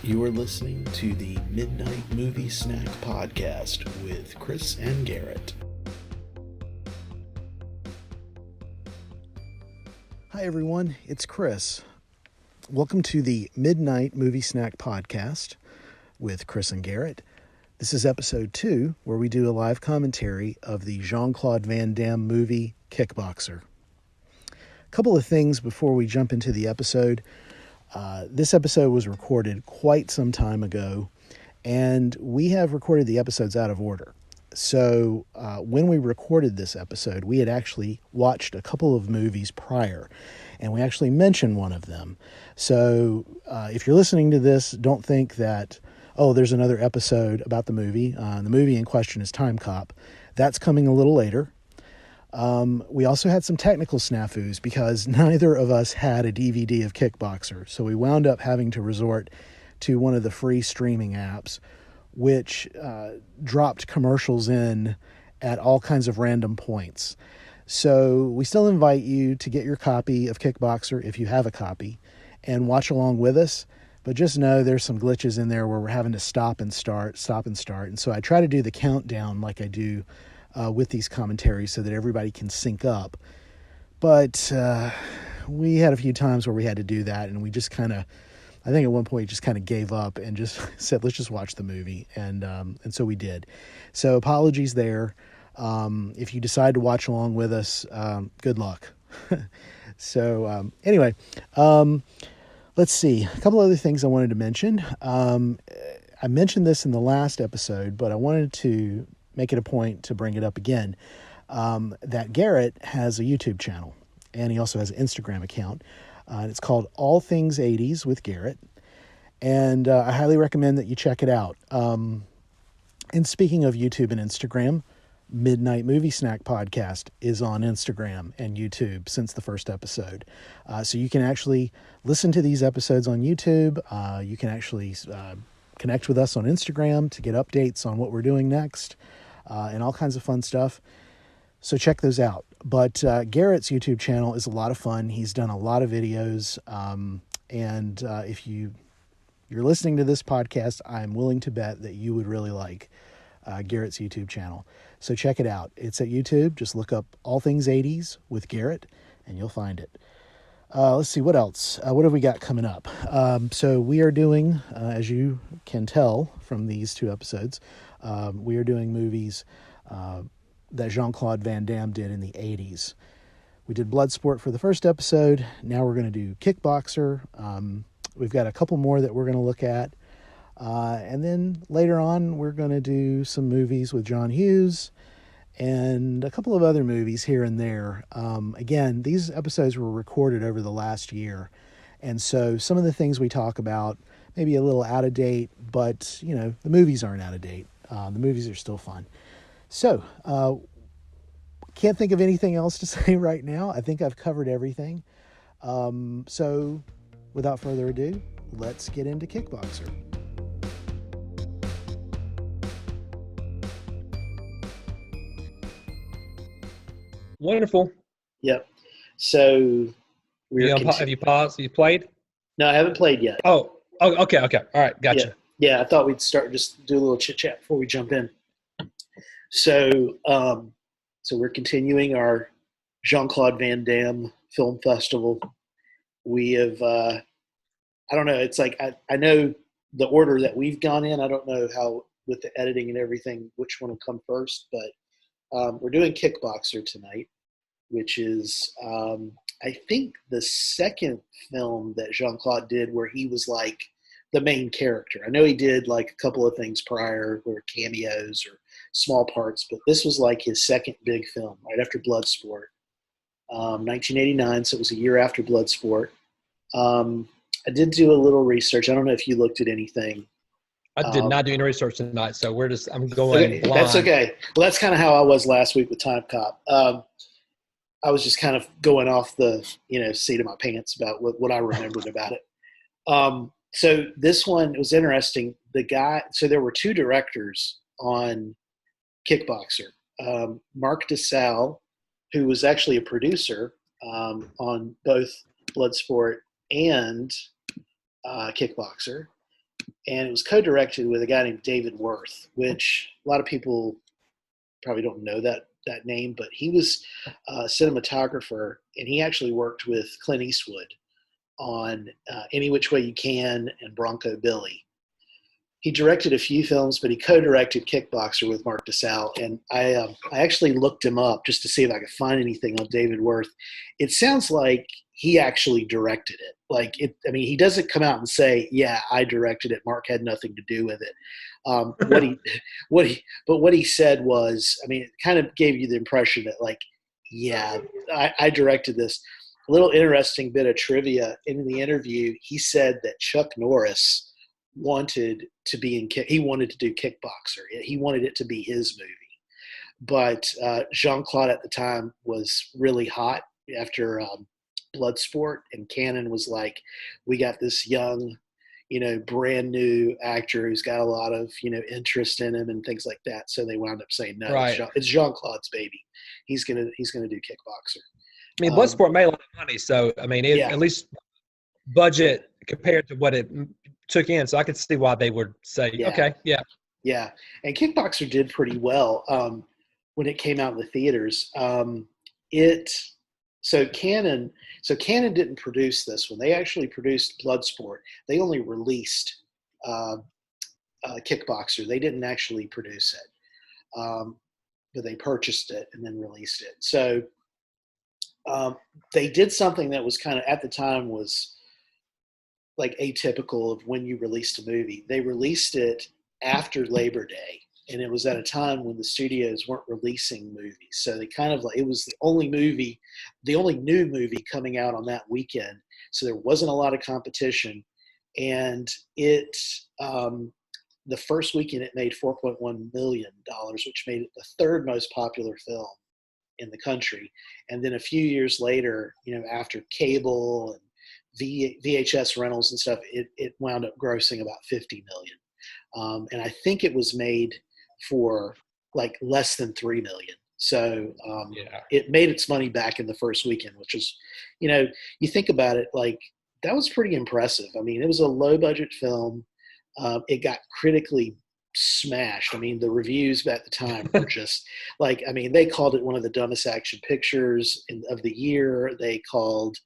You are listening to the Midnight Movie Snack Podcast with Chris and Garrett. Hi everyone, it's Chris. Welcome to the Midnight Movie Snack Podcast with Chris and Garrett. This is episode 2, where we do a live commentary of the Jean-Claude Van Damme movie Kickboxer. A couple of things before we jump into the episode. This episode was recorded quite some time ago, and we have recorded the episodes out of order. So when we recorded this episode, we had actually watched a couple of movies prior, and we actually mentioned one of them. So if you're listening to this, don't think that, oh, there's another episode about the movie. The movie in question is Time Cop. That's coming a little later. We also had some technical snafus because neither of us had a DVD of Kickboxer. So we wound up having to resort to one of the free streaming apps, which dropped commercials in at all kinds of random points. So we still invite you to get your copy of Kickboxer if you have a copy and watch along with us. But just know there's some glitches in there where we're having to stop and start. And so I try to do the countdown like I do with these commentaries so that everybody can sync up. But we had a few times where we had to do that, and we just kind of, I think at one point just kind of gave up and just said, let's just watch the movie. And so we did. So apologies there. If you decide to watch along with us, good luck. So anyway, let's see. A couple other things I wanted to mention. I mentioned this in the last episode, but I wanted to make it a point to bring it up again, that Garrett has a YouTube channel, and he also has an Instagram account. And it's called All Things 80s with Garrett, and I highly recommend that you check it out. And speaking of YouTube and Instagram, Midnight Movie Snack Podcast is on Instagram and YouTube since the first episode. So you can actually listen to these episodes on YouTube. You can actually connect with us on Instagram to get updates on what we're doing next. And all kinds of fun stuff. So check those out. But Garrett's YouTube channel is a lot of fun. He's done a lot of videos. And if you're listening to this podcast, I'm willing to bet that you would really like Garrett's YouTube channel. So check it out. It's at YouTube. Just look up All Things 80s with Garrett, and you'll find it. Let's see, what else? What have we got coming up? So we are doing, as you can tell from these two episodes, we are doing movies that Jean-Claude Van Damme did in the 80s. We did Bloodsport for the first episode. Now we're going to do Kickboxer. We've got a couple more that we're going to look at. And then later on, we're going to do some movies with John Hughes and a couple of other movies here and there. Again, these episodes were recorded over the last year. And so some of the things we talk about may be a little out of date, but, you know, the movies aren't out of date. The movies are still fun. So, can't think of anything else to say right now. I think I've covered everything. So, without further ado, let's get into Kickboxer. Wonderful. Yep. So have you paused? You played? No, I haven't played yet. Oh, okay. All right, gotcha. Yeah, I thought we'd just do a little chit chat before we jump in. So, we're continuing our Jean-Claude Van Damme Film Festival. We have, I don't know. It's like I know the order that we've gone in. I don't know how with the editing and everything which one will come first, but we're doing Kickboxer tonight, which is, I think, the second film that Jean-Claude did where he was like the main character. I know he did like a couple of things prior where cameos or small parts, but this was like his second big film right after Bloodsport, 1989. So it was a year after Bloodsport. I did do a little research. I don't know if you looked at anything. I did not do any research tonight, so I'm going blind. That's okay. Well, that's kind of how I was last week with Time Cop. I was just kind of going off the, seat of my pants about what I remembered about it. So this one was interesting. So there were two directors on Kickboxer. Mark DeSalle, who was actually a producer on both Bloodsport and Kickboxer, and it was co-directed with a guy named David Worth, which a lot of people probably don't know that name, but he was a cinematographer, and he actually worked with Clint Eastwood on Any Which Way You Can and Bronco Billy. He directed a few films, but he co-directed Kickboxer with Mark DeSalle. And I actually looked him up just to see if I could find anything on David Worth. It sounds like he actually directed it. He doesn't come out and say, "Yeah, I directed it. Mark had nothing to do with it." What he said was, it kind of gave you the impression that, like, yeah, I directed this. A little interesting bit of trivia in the interview. He said that Chuck Norris wanted to be he wanted to do Kickboxer. He wanted it to be his movie. But Jean-Claude at the time was really hot after Bloodsport, and Cannon was like, we got this young, brand new actor who's got a lot of, interest in him and things like that. So they wound up saying, no, right. It's Jean-Claude's baby. He's gonna do Kickboxer. Bloodsport made a lot of money, so at least budget compared to what it took in. So I could see why they would say, okay, yeah. Yeah, and Kickboxer did pretty well when it came out in the theaters. Cannon didn't produce this one. They actually produced Bloodsport. They only released Kickboxer. They didn't actually produce it, but they purchased it and then released it. So they did something that was kind of, at the time, was like atypical of when you released a movie. They released it after Labor Day, and it was at a time when the studios weren't releasing movies. So they kind of it was the only new movie coming out on that weekend. So there wasn't a lot of competition, and it the first weekend it made $4.1 million, which made it the third most popular film in the country. And then a few years later, after cable and VHS rentals and stuff, it wound up grossing about $50 million. And I think it was made for like less than $3 million. So it made its money back in the first weekend, which is, you think about it, like, that was pretty impressive. It was a low budget film. It got critically smashed. The reviews at the time were just like, they called it one of the dumbest action pictures of the year. They called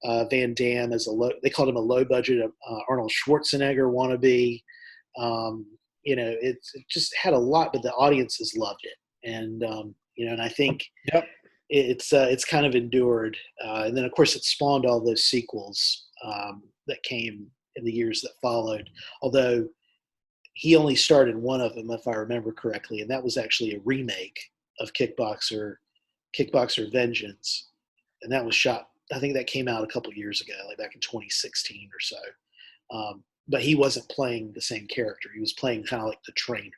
Van Damme they called him a low budget Arnold Schwarzenegger wannabe. It just had a lot, but the audiences loved it. And, and I think it's kind of endured. And then of course it spawned all those sequels that came in the years that followed, although he only starred in one of them, if I remember correctly. And that was actually a remake of Kickboxer Vengeance. And that was shot, I think that came out a couple years ago, like back in 2016 or so. But he wasn't playing the same character. He was playing kind of like the trainer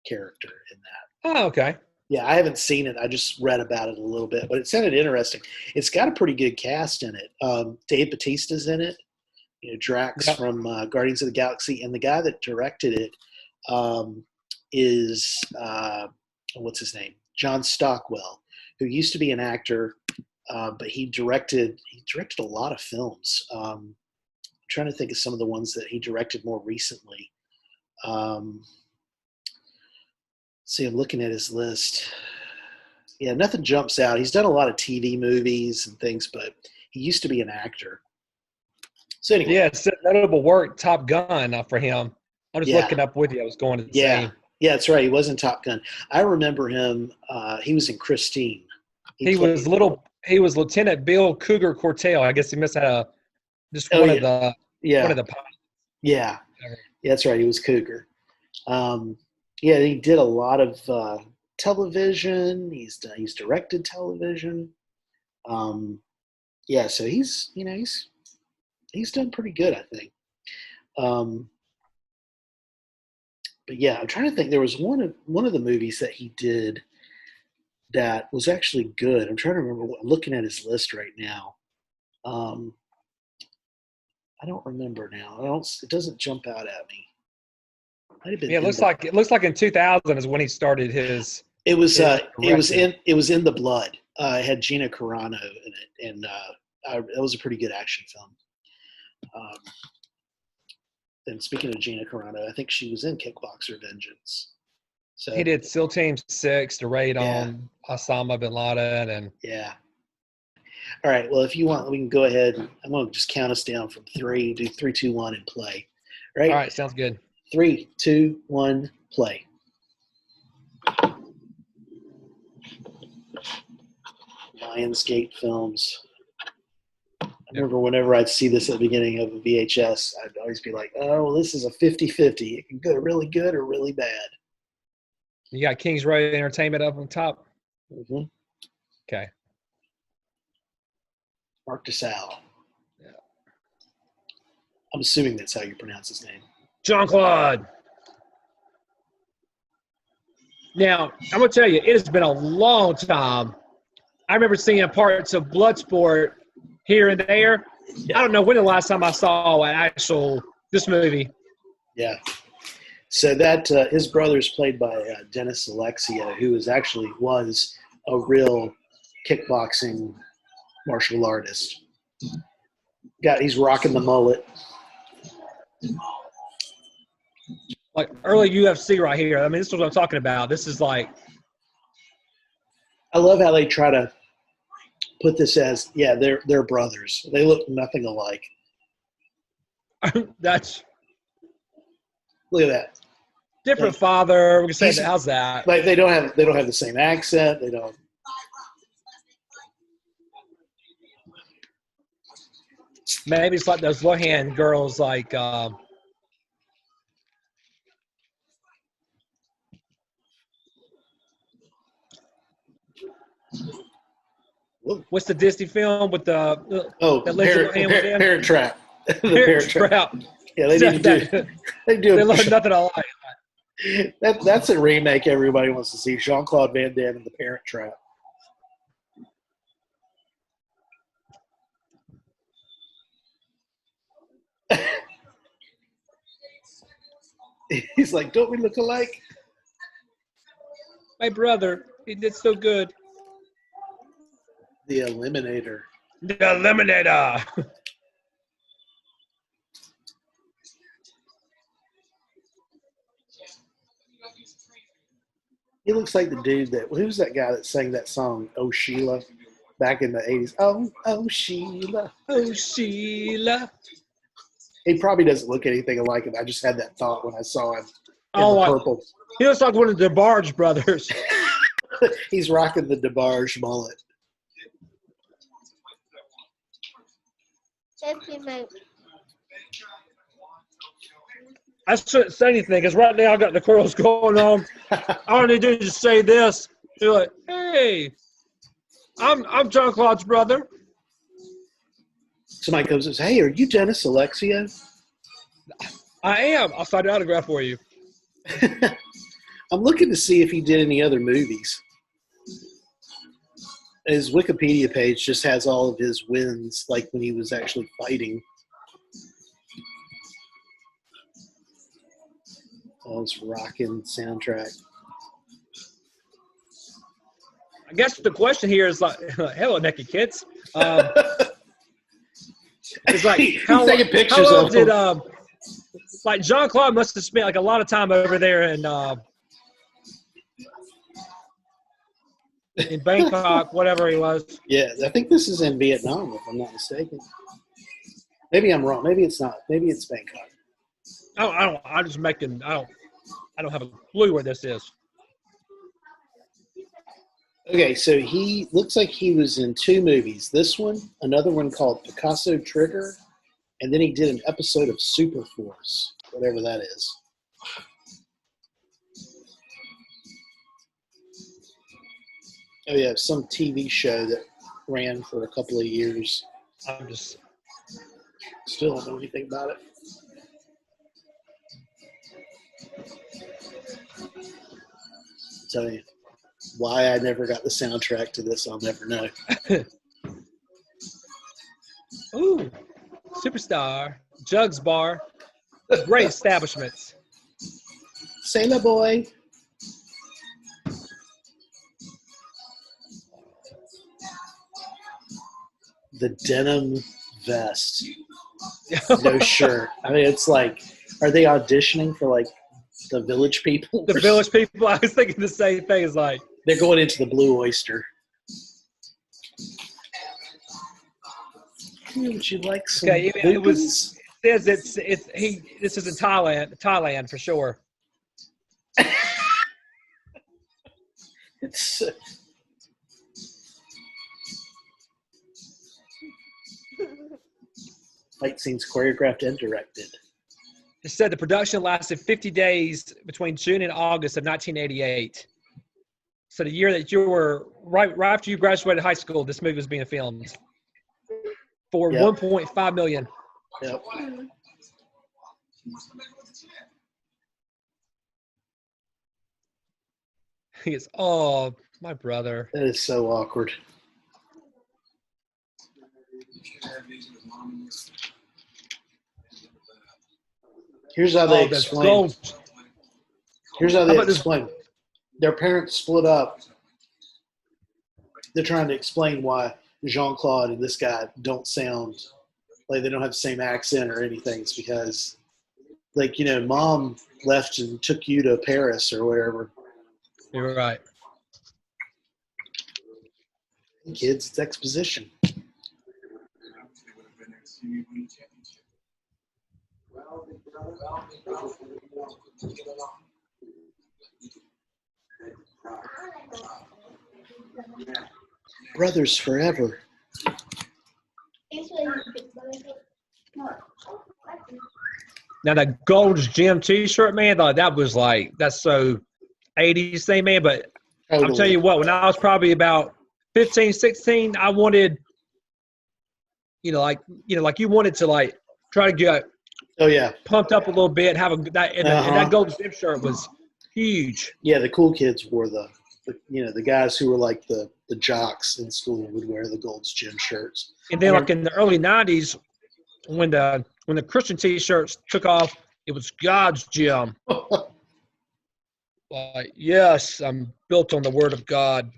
character in that. Oh, okay. Yeah, I haven't seen it. I just read about it a little bit, but it sounded interesting. It's got a pretty good cast in it. Dave Bautista's in it. Drax from Guardians of the Galaxy, and the guy that directed it is what's his name? John Stockwell, who used to be an actor, but he directed a lot of films. I'm trying to think of some of the ones that he directed more recently. See, I'm looking at his list. Yeah, nothing jumps out. He's done a lot of TV movies and things, but he used to be an actor. So anyway. Yeah, it's notable work, Top Gun for him. I'm just looking up with you. I was going to the same. Yeah, that's right. He was in Top Gun. I remember him. He was in Christine. He was Lieutenant Bill Cougar Cortell. I guess he must have one of the pilots. Yeah, that's right. He was Cougar. He did a lot of television. He's directed television. So he's done pretty good, I think. But yeah, I'm trying to think. There was one of the movies that he did that was actually good. I'm trying to remember. I'm looking at his list right now. I don't remember now. It doesn't jump out at me. It looks like in 2000 is when he started his. It was in the Blood. It had Gina Carano in it, and it was a pretty good action film. And speaking of Gina Carano, I think she was in Kickboxer Vengeance. So he did SEAL Team 6, the raid on Osama bin Laden, and yeah. All right. Well, if you want, we can go ahead. I'm going to just count us down from 3. Do 3, 2, 1, and play. Right. All right. Sounds good. 3, 2, 1, play. Lionsgate Films. I remember whenever I'd see this at the beginning of a VHS, I'd always be like, oh, well, this is a 50-50. It can go really good or really bad. You got Kings Road Entertainment up on top? Mm-hmm. Okay. Mark DeSalle. Yeah. I'm assuming that's how you pronounce his name. Jean-Claude. Now, I'm going to tell you, it has been a long time. I remember seeing parts of Bloodsport here and there. Yeah. I don't know when the last time I saw this movie. Yeah. So that his brother is played by Dennis Alexia, who was a real kickboxing martial artist. He's rocking the mullet. Like early UFC right here. I mean, this is what I'm talking about. This is like. I love how they try to put this as, they're brothers. They look nothing alike. Look at that. Different father. We can say, how's that? Like they don't have the same accent. They don't. Maybe it's like those Lohan girls, like. What's the Disney film with the Parent Trap? Parent Trap. Yeah, they need to do. They learn nothing alike. That's a remake everybody wants to see. Jean-Claude Van Damme and the Parent Trap. He's like, don't we look alike? My brother, he did so good. The Eliminator. The Eliminator. He looks like the dude who's that guy that sang that song, Oh Sheila, back in the 80s? Oh Sheila. Oh Sheila. He probably doesn't look anything alike him. I just had that thought when I saw him in the purple. He looks like one of the DeBarge brothers. He's rocking the DeBarge mullet. I shouldn't say anything because right now I got the curls going on. All I need to do is just say this. You're like, hey, I'm Jean-Claude's brother. Somebody comes and says, hey, are you Dennis Alexia? I am. I'll sign an autograph for you. I'm looking to see if he did any other movies. His Wikipedia page just has all of his wins, like when he was actually fighting. All this rockin' soundtrack. I guess the question here is like, hello, naked kids. It's like how long did like Jean-Claude must have spent like a lot of time over there in Bangkok, whatever he was. Yeah, I think this is in Vietnam, if I'm not mistaken. Maybe I'm wrong. Maybe it's not. Maybe it's Bangkok. I don't have a clue where this is. Okay, so he looks like he was in 2 movies. This one, another one called Picasso Trigger, and then he did an episode of Super Force, whatever that is. Oh yeah, some TV show that ran for a couple of years. I'm just still don't know anything about it. Tell you why I never got the soundtrack to this, I'll never know. Ooh, Superstar, Jugs Bar, great establishments. Sailor Boy. The denim vest. No shirt. I mean, it's like Are they auditioning for like the Village People? The Village People. I was thinking the same thing. It's like they're going into the Blue Oyster. Would you like some? Okay, it was. It says This is in Thailand for sure. It's. Fight scenes choreographed and directed. It said the production lasted 50 days between June and August of 1988. So the year that you were right after you graduated high school, this movie was being filmed for $1.5 million. Yep. He goes, "Oh, my brother." That is so awkward. Here's how they explain. Here's how they explain. Their parents split up. They're trying to explain why Jean-Claude and this guy don't sound like they don't have the same accent or anything. It's because, like, you know, mom left and took you to Paris or wherever. You're right. Hey kids, it's exposition. Brothers forever. Now that Gold's Gym T-shirt, man, that was like that's so 80s thing, man. But Totally. I'll tell you what, when I was probably about 15, 16, I wanted, like you wanted to like try to get pumped up a little bit, have and that Gold's Gym shirt was huge. Yeah, the cool kids wore the guys who were like the jocks in school would wear the Gold's Gym shirts. And then like in the early 90s, when the Christian T-shirts took off, it was God's Gym. Like, yes, I'm built on the Word of God.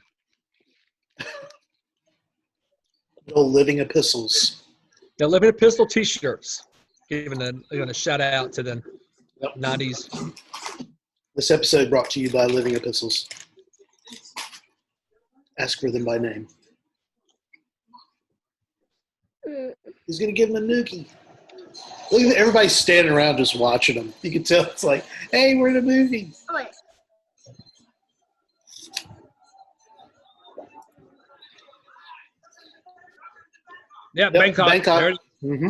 Old Living Epistles. The Living Epistle T-shirts. Giving a shout out to the 90s. This episode brought to you by Living Epistles. Ask for them by name. He's going to give him a noogie. Look at everybody standing around just watching him. You can tell it's like, hey, we're in a movie. Oh, wait. Yeah, Bangkok. Mm-hmm.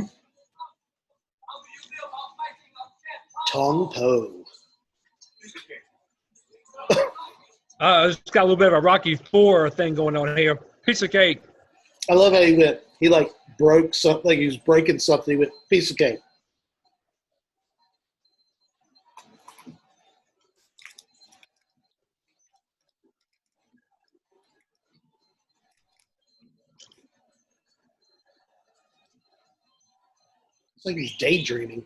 Tong Po. It's got a little bit of a Rocky IV thing going on here. Piece of cake. I love how he like broke something. He was breaking something with a piece of cake. It's like he's daydreaming.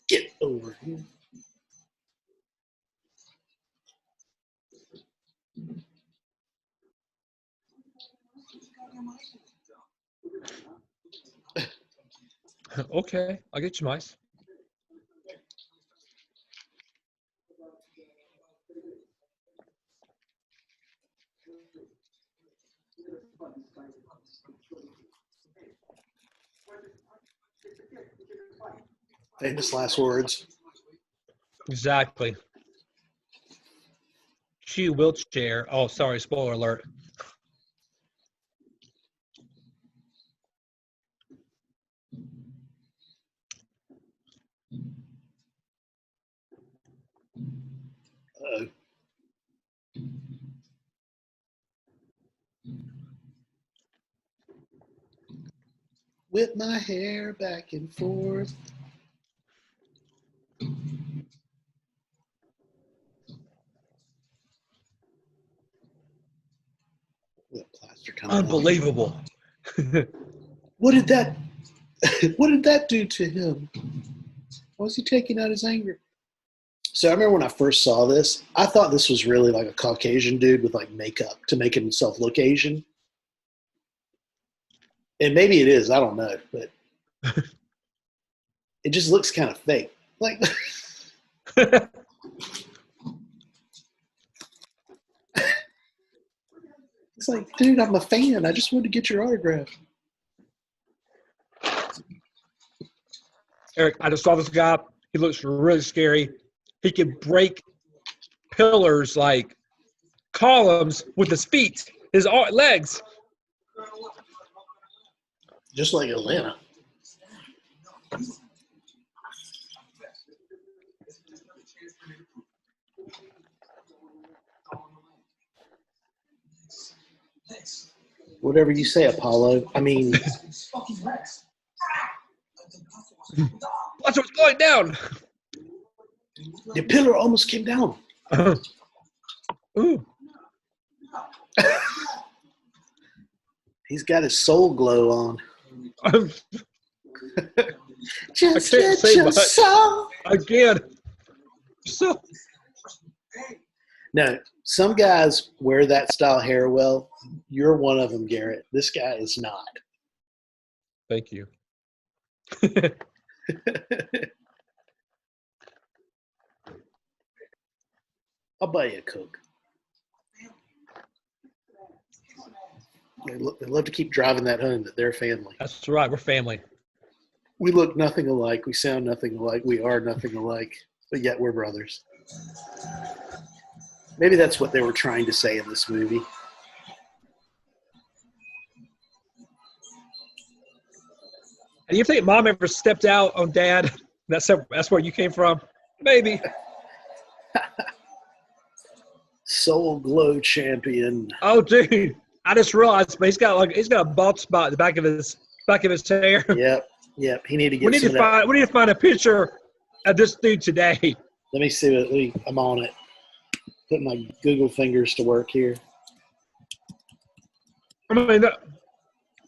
Get over here. Okay, I'll get you mice. Famous last words. Exactly. Cue wheelchair. Oh, sorry, spoiler alert. Uh-oh. Whip my hair back and forth. Plaster coming Unbelievable. What did that do to him? Why was he taking out his anger? So I remember when I first saw this, I thought this was really like a Caucasian dude with like makeup to make himself look Asian. And maybe it is, I don't know, but it just looks kind of fake. Like, it's like, dude, I'm a fan. I just wanted to get your autograph. Eric, I just saw this guy. He looks really scary. He can break pillars like columns with his feet, his legs. Just like Atlanta. Whatever you say, Apollo. I mean, Watch what's going down. the pillar almost came down. Ooh. He's got his soul glow on. Just I can't get say your much. soul. Again. So No, some guys wear that style hair well. You're one of them, Garrett. This guy is not. thank you. I'll buy you a Coke. They love to keep driving that home that they're family. That's right. We're family. We look nothing alike. We sound nothing alike. We are nothing alike. But yet we're brothers. Maybe that's what they were trying to say in this movie. Do you think Mom ever stepped out on Dad? That's where you came from? Maybe. Soul Glow champion. Oh, dude. I just realized, but he's got a bald spot in the back of his hair. Yep. He need to get We need to find a picture of this dude today. Let me see I'm on it. Put my Google fingers to work here. I mean,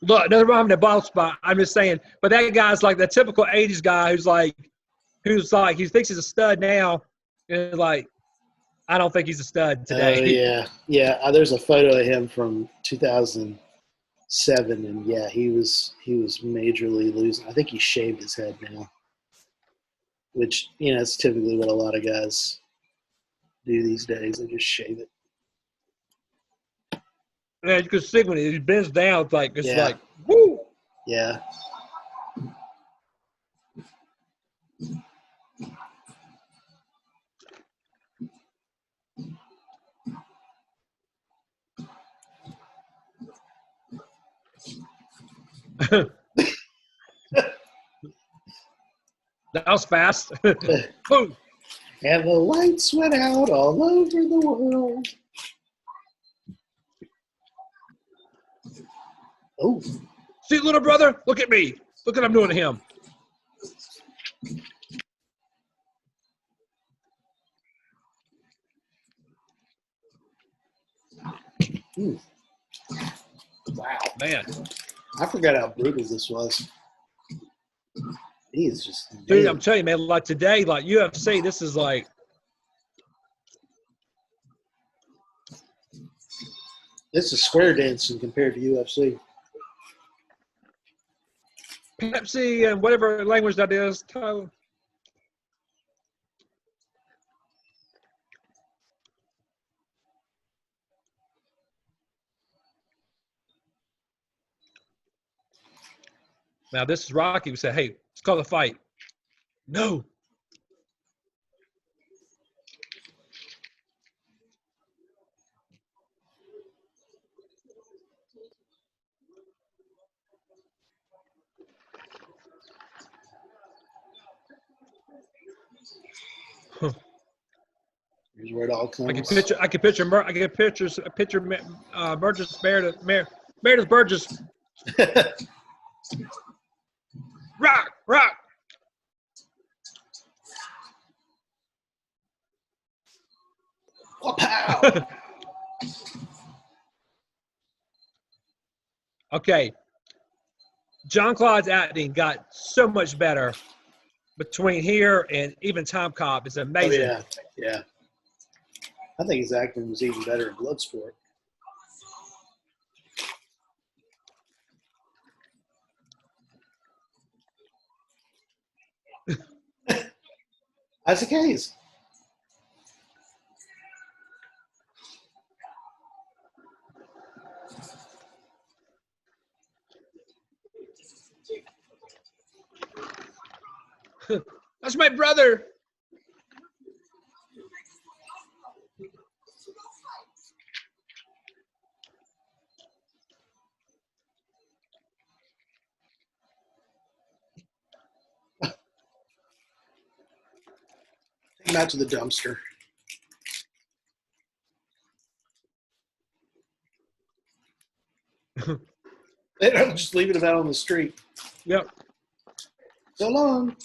look, nothing wrong with the bald spot. I'm just saying, but that guy's like the typical '80s guy who's like he thinks he's a stud now, and like I don't think he's a stud today. Oh yeah. There's a photo of him from 2007, and yeah, he was majorly losing. I think he shaved his head now, which it's typically what a lot of guys do these days. They just shave it. Yeah, you can see when he bends down, it's like Yeah. woo. Yeah. That was fast. Boom. And the lights went out all over the world. Oh, See, little brother, look at me. Look what I'm doing to him. wow. Man. I forgot how brutal this was. He is just Dude, I'm telling you, man, like today, like UFC, this is like this is square dancing compared to UFC. Pepsi and whatever language that is. Tyler. Now, this is Rocky who said, hey, let's call the fight. No. Here's where it all comes. I can picture Burgess Meredith Burgess. Rock. Pow! Okay. Jean-Claude's acting got so much better between here and even Time Cop. It's amazing. Oh, yeah. I think his acting was even better in Bloodsport. Isaac Hayes. That's my brother. Take him out to the dumpster. They don't just leave it out on the street. Yep. So long.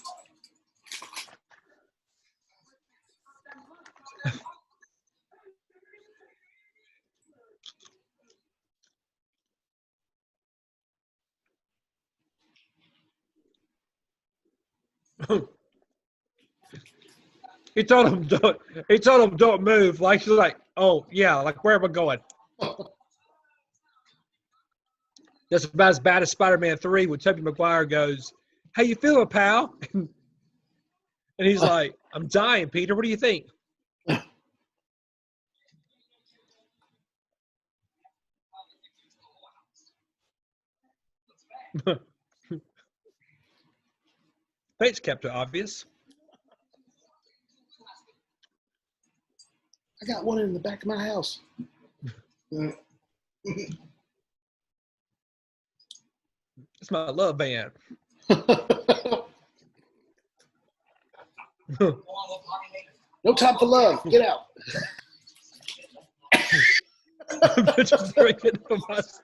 He told him don't. He told him don't move. Like he's like, oh yeah, like where am I going? That's about as bad as Spider-Man 3 when Tobey Maguire goes, "How you feeling, pal?" And he's like, "I'm dying, Peter. What do you think?" Fate's kept it obvious. I got one in the back of my house. It's my love band. No time for love. Get out. I'm just drinking from my stuff.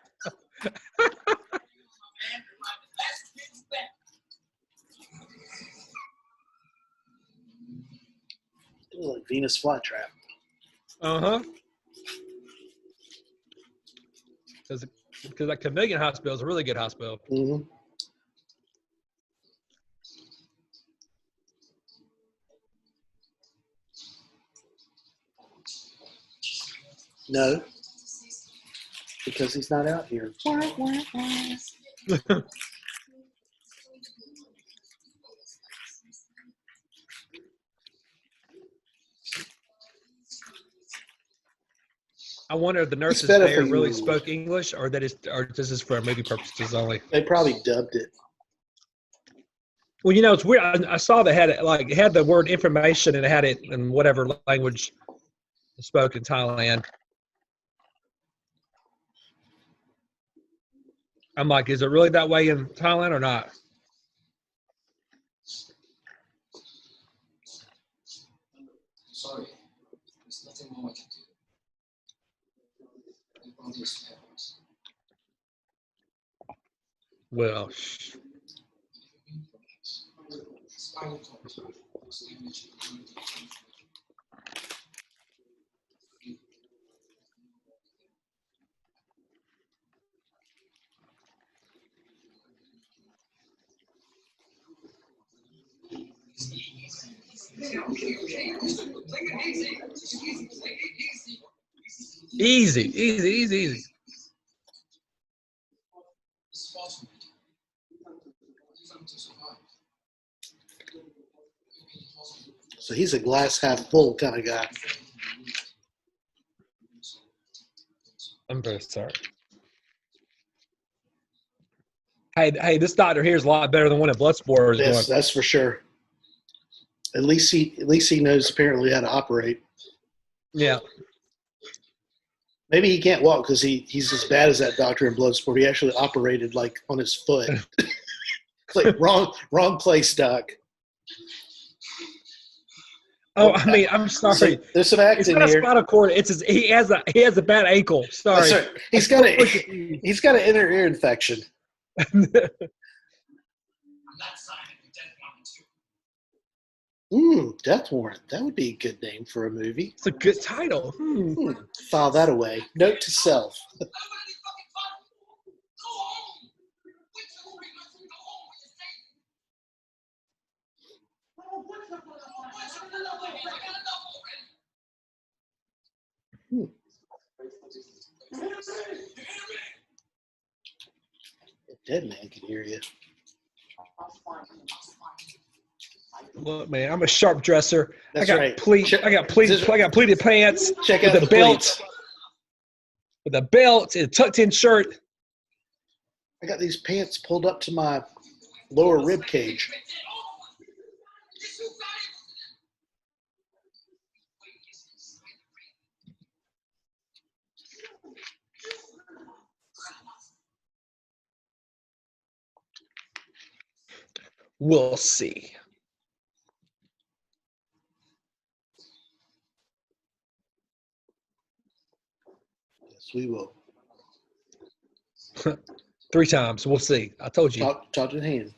Like Venus flytrap. Uh-huh. Because that Chameleon Hospital is a really good hospital. Mm-hmm. No, because he's not out here. I wonder if the nurses better there for you. really spoke English, or this is for movie purposes only. They probably dubbed it. Well, you know, it's weird. I saw they had it had the word information and it had it in whatever language spoke in Thailand. I'm like, is it really that way in Thailand or not? Sorry, there's nothing more I can do. Well, easy. So he's a glass half full kind of guy. I'm very sorry. Hey, this doctor here is a lot better than one at Bloodsport is Yes, doing. that's for sure. At least he knows apparently how to operate. Yeah. Maybe he can't walk because he's as bad as that doctor in Bloodsport. He actually operated like on his foot. It's like wrong place, doc. Oh, I mean, I'm sorry. So there's some It's acting not a here. spinal cord. He has a bad ankle. Sorry. That's right. He's got an inner ear infection. Death Warrant. That would be a good name for a movie. It's a good title. File that away. Note to self. A dead man can hear you. Look, man, I'm a sharp dresser. That's I got right. I got pleated pants. Check out with the a belt. pleats. With a belt and a tucked-in shirt. I got these pants pulled up to my lower rib cage. We'll see. Yes, we will. 3 times. We'll see. I told you. Talk to the hand.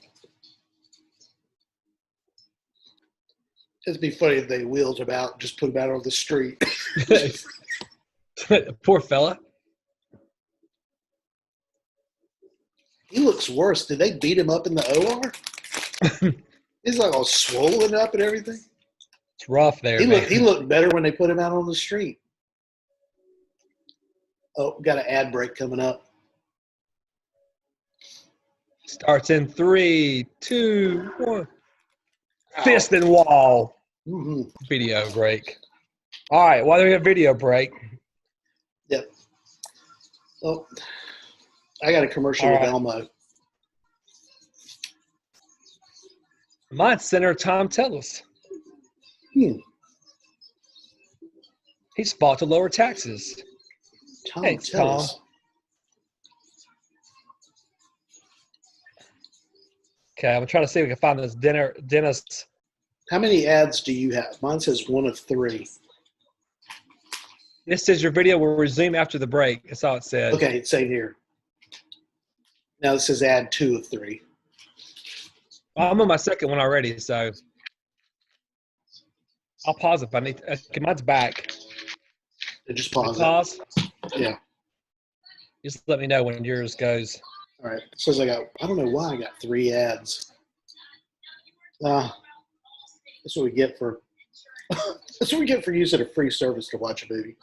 It'd be funny if they wheeled him out and just put him out on the street. Poor fella. He looks worse. Did they beat him up in the OR? He's like all swollen up and everything. It's rough there. He looked better when they put him out on the street. Oh, got an ad break coming up. Starts in 3, 2, 1. Fist and wall. Mm-hmm. Video break. All right. While we have video break. Yep. Oh, I got a commercial with Elmo. Mine's Senator Tom Tellis. He's fought to lower taxes. Thanks, Tom. Okay, I'm trying to see if we can find this dentist. How many ads do you have? Mine says 1 of 3. This says your video will resume after the break. That's all it says. Okay, it's same here. Now this says ad 2 of 3. I'm on my second one already, so I'll pause if I need to. Okay, mine's back. Just pause. Pause? Yeah. Just let me know when yours goes. All right. It says I don't know why I got 3 ads. That's what we get for using a free service to watch a movie.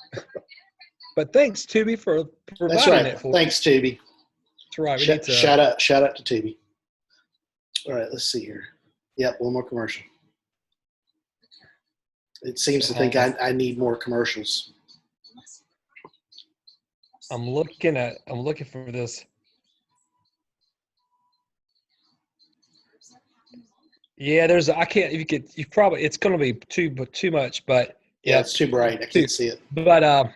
But thanks, Tubi, for providing That's right. it for Thanks, Tubi. That's right. Shout out to Tubi. All right, let's see here. Yep, one more commercial. It seems to think I need more commercials. I'm looking for this. Yeah, it's going to be too much, but yeah, it's too bright. I can't see it. But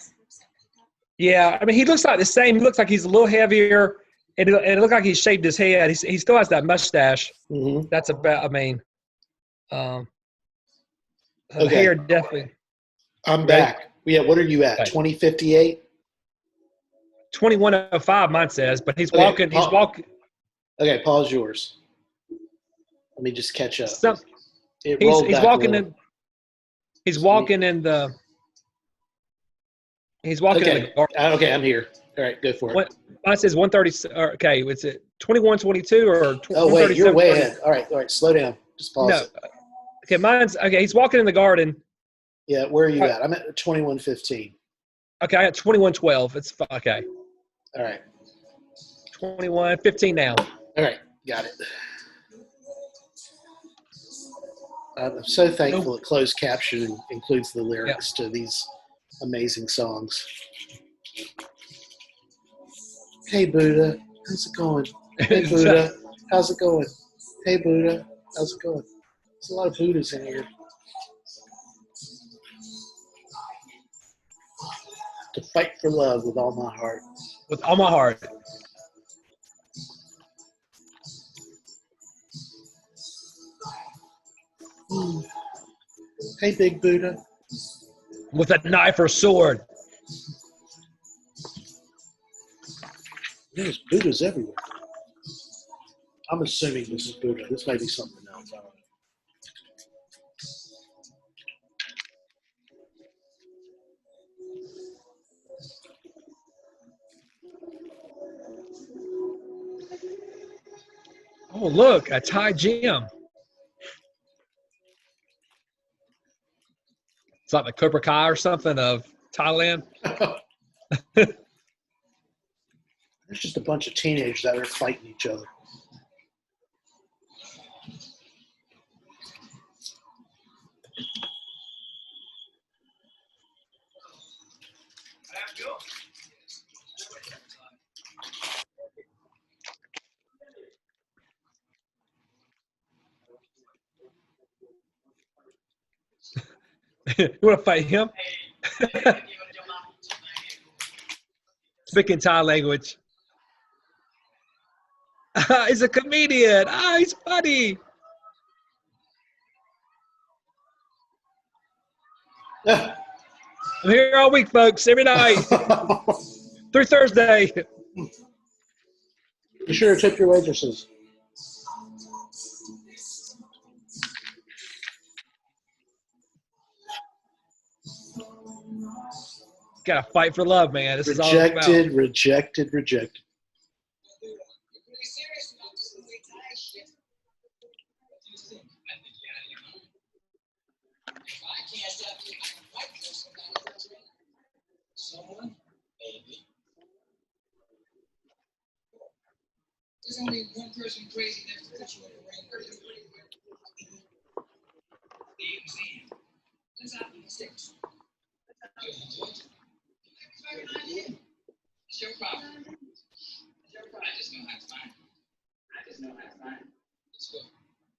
yeah, I mean, he looks like the same. He looks like he's a little heavier, and it looks like he shaved his head. He still has that mustache. Mm-hmm. That's about. I mean, okay. Hair definitely. I'm back. Yeah, what are you at? 2058. 2105. Mine says, but he's walking. He's walking. Okay, pause yours. Let me just catch up. He's walking in. He's walking in the. He's walking in the garden. Okay, I'm here. All right, go for it. Mine says 130. Okay, is it 2122 or? Oh wait, you're way ahead. All right, slow down. Just pause it. Okay. He's walking in the garden. Yeah, where are you at? I'm at 2115. Okay, I got 2112. It's okay. All right. 2115 now. All right, got it. I'm so thankful that closed captioning includes the lyrics to these amazing songs. Hey, Buddha, how's it going? Hey, Buddha, how's it going? Hey, Buddha, how's it going? There's a lot of Buddhas in here. To fight for love with all my heart. With all my heart. Hey, big Buddha. With a knife or sword. There's Buddhas everywhere. I'm assuming this is Buddha. This may be something else. I don't know. Oh, look, a Thai gym. It's like the Cobra Kai or something of Thailand. There's just a bunch of teenagers that are fighting each other. You want to fight him? Speaking Thai language. He's a comedian. He's funny. I'm here all week, folks. Every night through Thursday. Be sure to tip your waitresses. Gotta fight for love, man. This is all Rejected, about. rejected. Someone, maybe. There's only one person crazy enough to put you in the ring. Let's have the six. It's your problem. It's your problem. I just know how to find it. Let's go.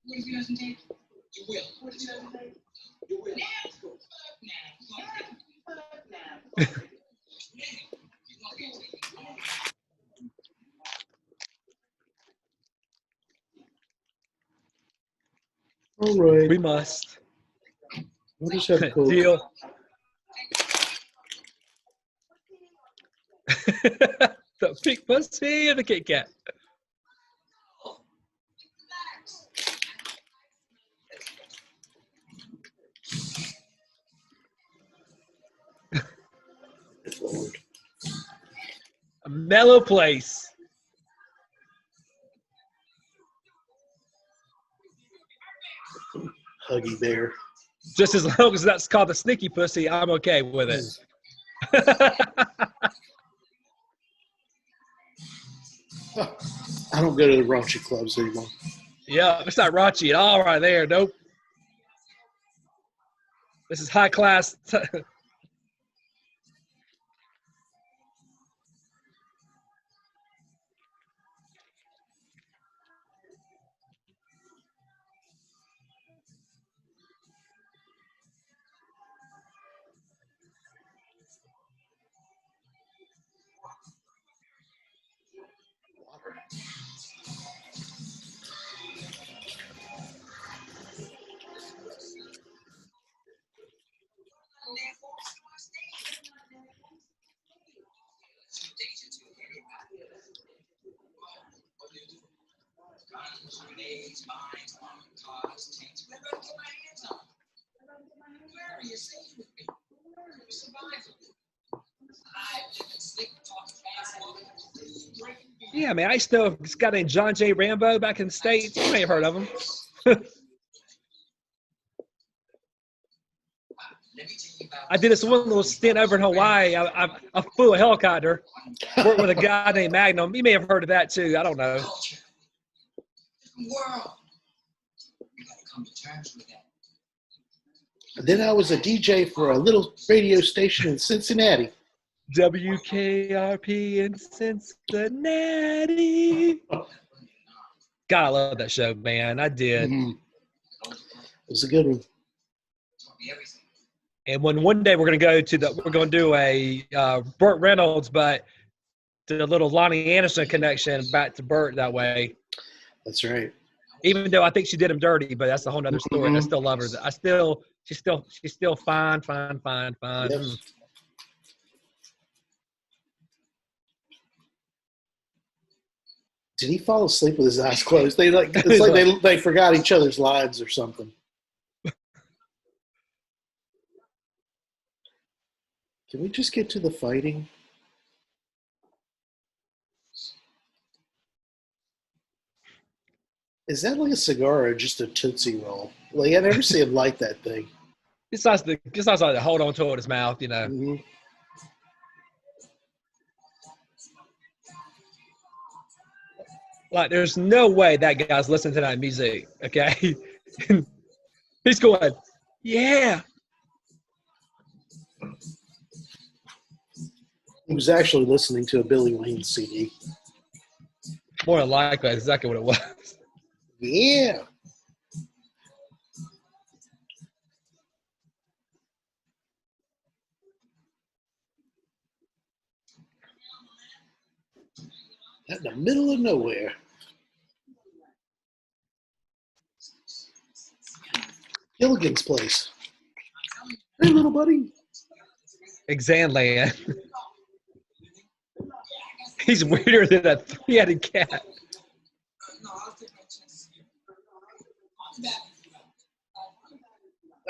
What if he doesn't take it? You will. What if he doesn't take it? You will. Now. All right. We must. We'll just have cool. Deal. The pink pussy and the Kit Kat. A mellow place. Huggy bear. Just as long as that's called the sneaky pussy, I'm okay with it. I don't go to the raunchy clubs anymore. Yeah, it's not raunchy at all right there. Nope. This is high class. Yeah, man, I used to know this guy named John J. Rambo back in the States. You may have heard of him. I did this one little stint over in Hawaii. I flew a helicopter, worked with a guy named Magnum. You may have heard of that too. I don't know. And then I was a DJ for a little radio station in Cincinnati. WKRP in Cincinnati. God, I love that show, man. I did. Mm-hmm. It was a good one. And when one day we're going to do a Burt Reynolds, but the little Lonnie Anderson connection back to Burt that way. That's right. Even though I think she did him dirty, but that's a whole other story. Mm-hmm. I still love her. She's still fine. Yep. Did he fall asleep with his eyes closed? It's like they forgot each other's lines or something. Can we just get to the fighting? Is that like a cigar or just a Tootsie Roll? Like I never see him light that thing. It's nice to hold on to it in his mouth, you know. Mm-hmm. Like, there's no way that guy's listening to that music, okay? He's going, yeah. was actually listening to a Billy Wayne CD. More than likely, that's exactly what it was. Yeah. Out in the middle of nowhere. Gilligan's place. Hey, little buddy. Exanland. He's weirder than a three-headed cat.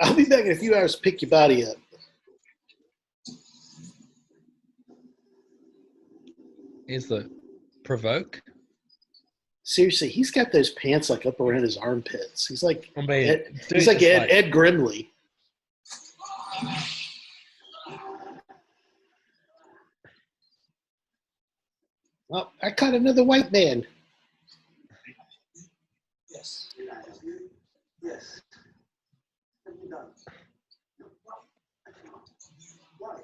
I'll be back in a few hours to pick your body up. Is the provoke? Seriously, he's got those pants like up around his armpits. He's like I mean, Ed, dude, he's like it's Ed Grimley. Oh, I caught another white man. Yes. Yes. What have you done? Why?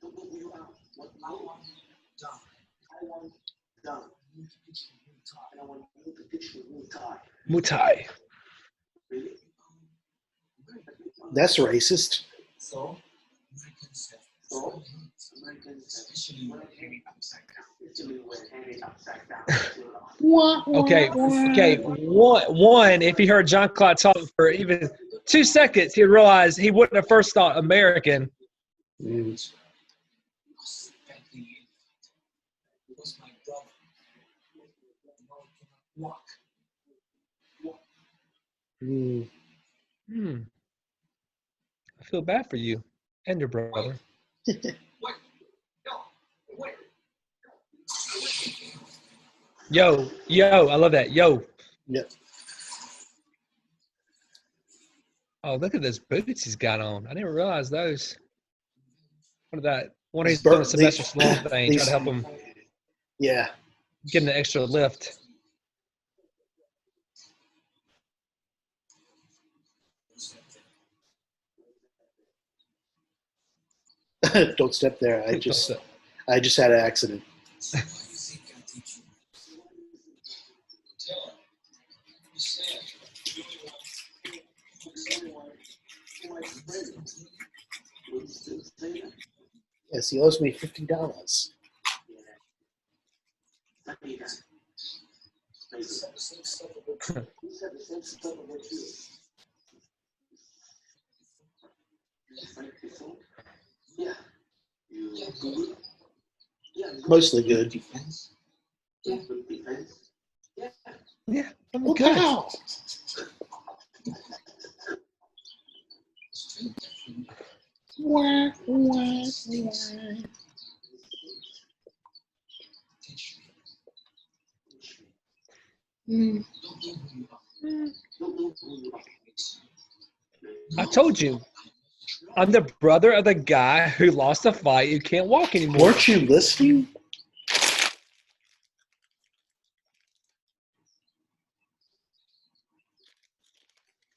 Don't know who you are. What I want done. I want done. You need to teach me Muay Thai. And I want you to teach me Muay Thai. Muay Thai. Really? That's racist. So, Americans have. So, Americans have. Especially when hanging upside down. Especially when hanging upside down. Okay. One, if he heard Jean-Claude talk for even 2 seconds, he'd realize he wouldn't have first thought American. Mm. Was my brother. Walk. Mm. I feel bad for you and your brother. Wait. No. Wait. Yo, I love that. Yo. Yep. Oh, look at those boots he's got on. I didn't realize those. What is that? One he's Bur- doing a Sylvester these- Stallone thing, these- try to help him Yeah. get an extra lift. Don't step there. I just had an accident. Yes, he owes me $50. Mostly good. Yeah, I'm Oh, good. pow! Wah, wah, wah. Mm. I told you, I'm the brother of the guy who lost a fight who can't walk anymore. Weren't you listening?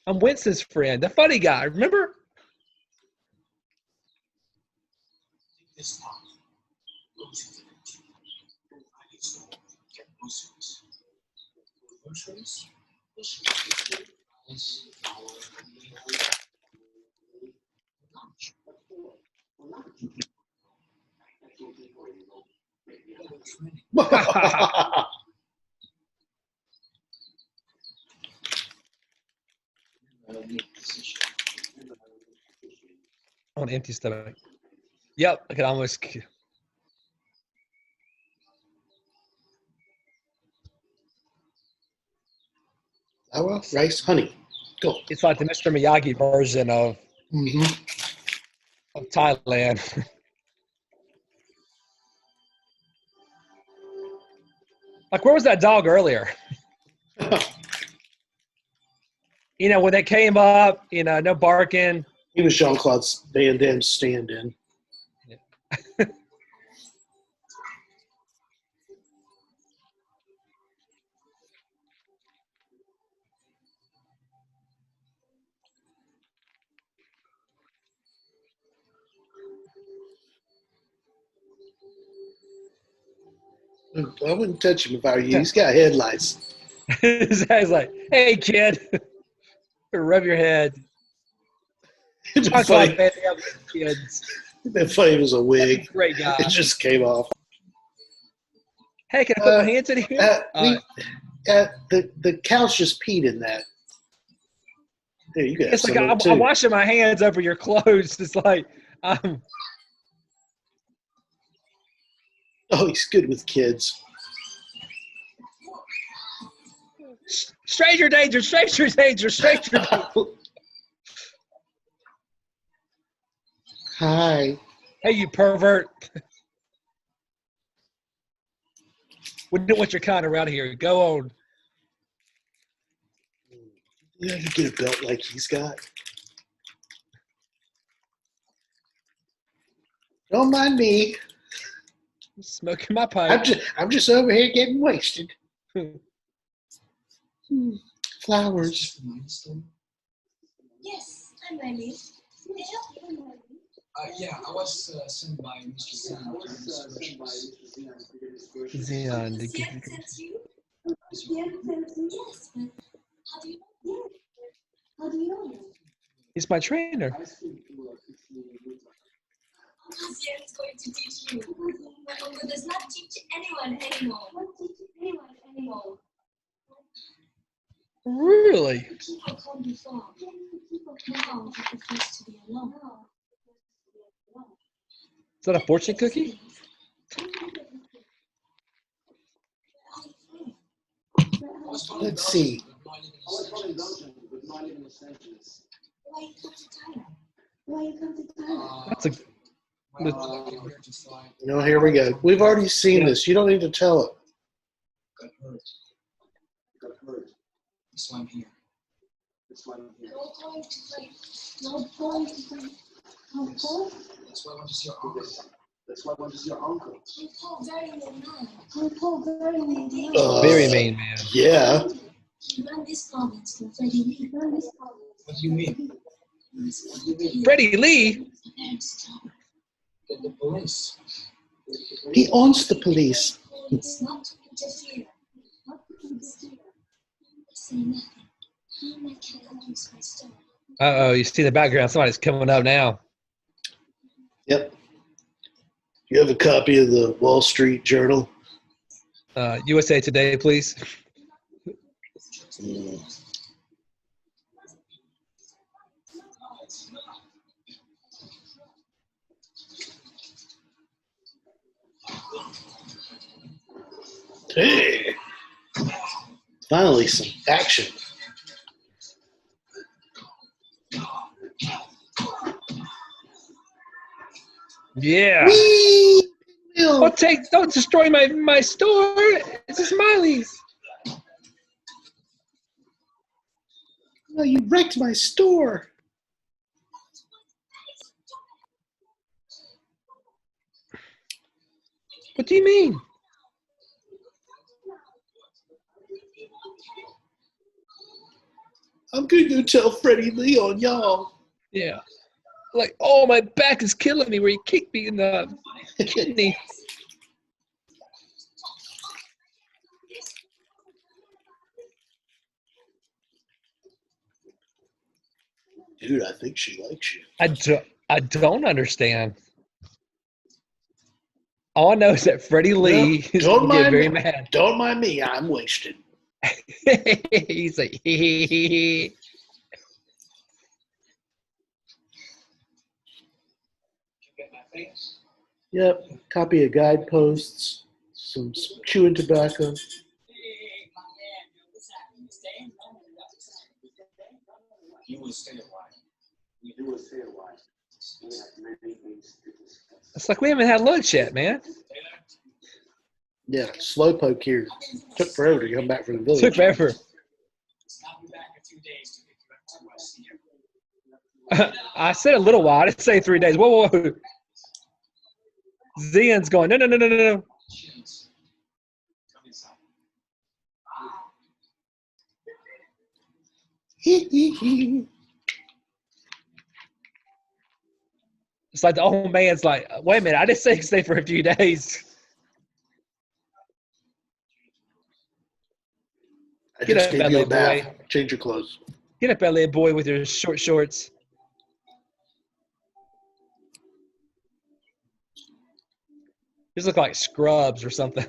I'm Winston's friend, the funny guy, remember? On an empty stomach. Yep, I could almost. Oh, well, rice, honey. Go. It's like the Mr. Miyagi version of Mm-hmm. Thailand. Like, where was that dog earlier? When they came up, no barking. He was Jean-Claude Van Damme's stand-in. I wouldn't touch him if I were you. He's got headlights. His guy's like, "Hey, kid, rub your head." It'd Talk been about funny, Van Damme with kids. it'd been funny if it was a wig. Great guy. It just came off. Hey, can I put my hands in here? The couch just peed in that. There, you got It's like some of it, I'm too. washing my hands over your clothes. It's like, Oh, he's good with kids. stranger danger, stranger danger, stranger danger. Hi. Hey, you pervert. We don't want your kind around here. Go on. You have to get a belt like he's got. Don't mind me. Smoking my pipe. I'm just over here getting wasted. Flowers. Yes, I'm ready. May I help you? Yeah, I was sent by Mr. Zan. Xenon. That's you? Yes, but how do you know? How do you know? He's my trainer. Kazier is going to teach you. Uncle does not teach anyone anymore. Not teach anyone anymore. Really? People come before. Now he prefers to be alone. Is that a fortune cookie? Let's see. Why you come to Thailand? Why you come to Thailand? That's a. No, here we go. We've already seen this. You don't need to tell it. Got hurt. That's why I'm here. You're going to fight. You're going to fight. Uncle? That's why I want to see your uncle. Uncle, very mean man. Uncle, very mean man. Very mean man. Yeah. He ran this province for Freddie Lee. What do you mean? Freddie Lee? The police. He owns the police. It's not to interfere. Say nothing. He might use my story. Uh-oh, you see the background. Somebody's coming up now. Yep. You have a copy of the Wall Street Journal? USA Today, please. Hey. Finally, some action. Yeah. Whee! Don't destroy my store. It's a Smiley's. Oh, you wrecked my store. What do you mean? I'm going to go tell Freddie Lee on y'all. Yeah. Like, oh, my back is killing me where you kicked me in the kidney. Dude, I think she likes you. I don't understand. All I know is that Freddie Lee is going to get very mad. Don't mind me. I'm wasted. He's like, hee. Yep. Copy of guideposts, some chewing tobacco. You will stay a while. It's like we haven't had lunch yet, man. Yeah, slowpoke here. Took forever to come back from the village. Took forever. I'll be back in 2 days to pick you up to I said a little while. I didn't say 3 days. Whoa. Zian's going, no. Chills. Come inside. It's like the old man's like, wait a minute, I didn't say stay for a few days. I Get just up, gave you LA a bath. boy. Change your clothes. Get up, LA boy, with your short shorts. These look like scrubs or something.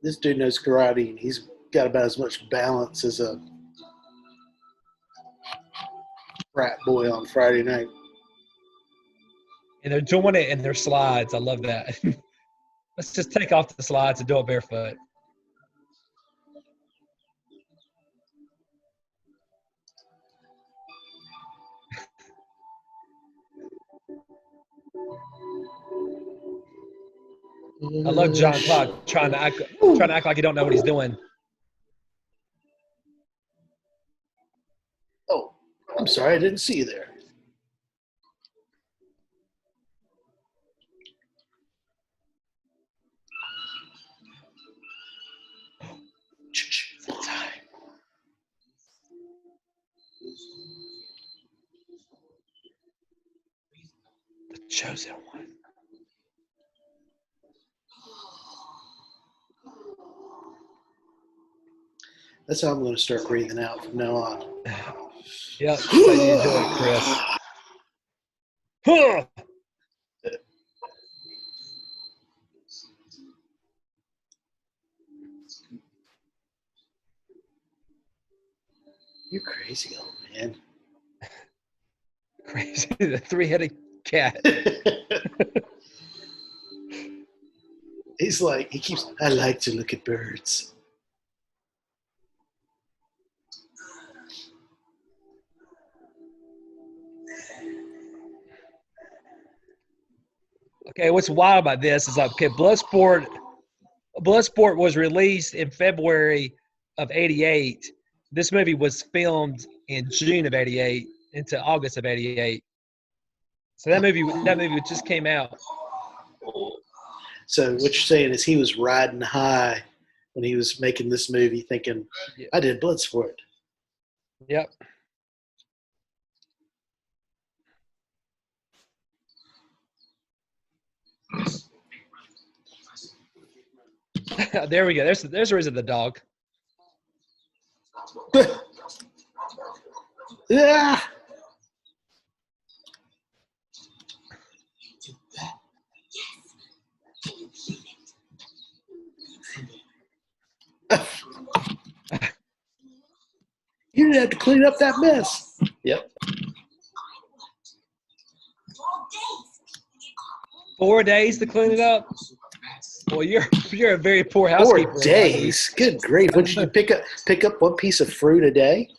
This dude knows karate, and he's got about as much balance as a frat boy on Friday night. And they're doing it in their slides. I love that. Let's just take off the slides and do it barefoot. I love Jean-Claude trying to act like he don't know what he's doing. Oh, I'm sorry, I didn't see you there. Full time. The chosen one. That's how I'm going to start breathing out from now on. Yep, that's how you do it, Chris. Huh. You're crazy, old man. Crazy, the three-headed cat. He's like, I like to look at birds. Okay, what's wild about this is like, okay, Bloodsport was released in February of '88. This movie was filmed in June of '88 into August of '88. So that movie just came out. So what you're saying is he was riding high when he was making this movie, thinking, I did Bloodsport. Yep. There we go. There's the reason the dog. Ah! You didn't have to clean up that mess. Yep. 4 days to clean it up. Well, you're a very poor housekeeper. 4 days. Good grief! What did you pick up one piece of fruit a day?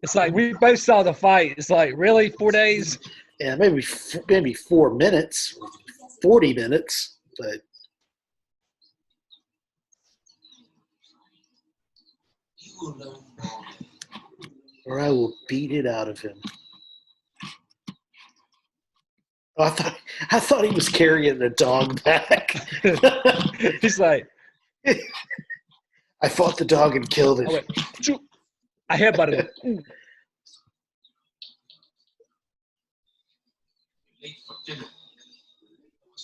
It's like we both saw the fight. It's like, really, 4 days? Yeah, maybe 4 minutes, 40 minutes, but. Or I will beat it out of him. Oh, I thought he was carrying the dog back. He's like, I fought the dog and killed it. I headbutted it.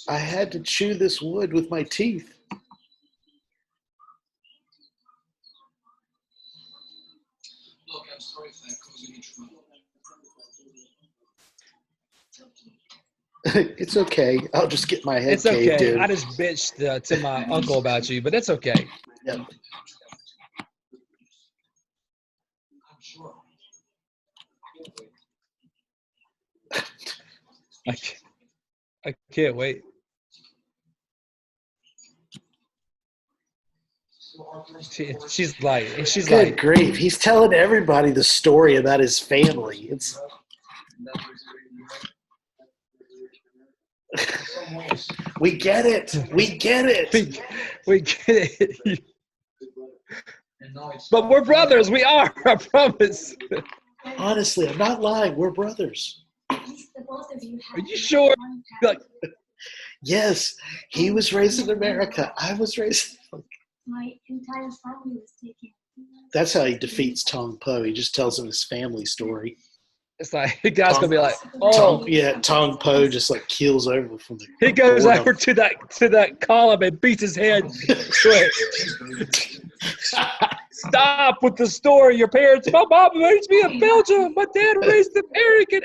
I had to chew this wood with my teeth. Look, I'm sorry if that caused you any trouble. It's okay. I'll just get my head It's caved okay. in. I just bitched to my uncle about you, but it's okay. Yep. I'm sure. I can't wait. She's Good like, grief. He's telling everybody the story about his family. It's we get it. We get it. we get it. But we're brothers. We are. I promise. Honestly, I'm not lying. We're brothers. Are you sure? Like, yes, he was raised in America. I was raised. My entire family was taken That's how he defeats Tong Po. He just tells him his family story. It's like the guy's gonna be like, Tong Po just like keels over from the. He goes boredom. over to that column and beats his head. Stop with the story. Your parents, my mom raised me in Belgium. My dad raised in America.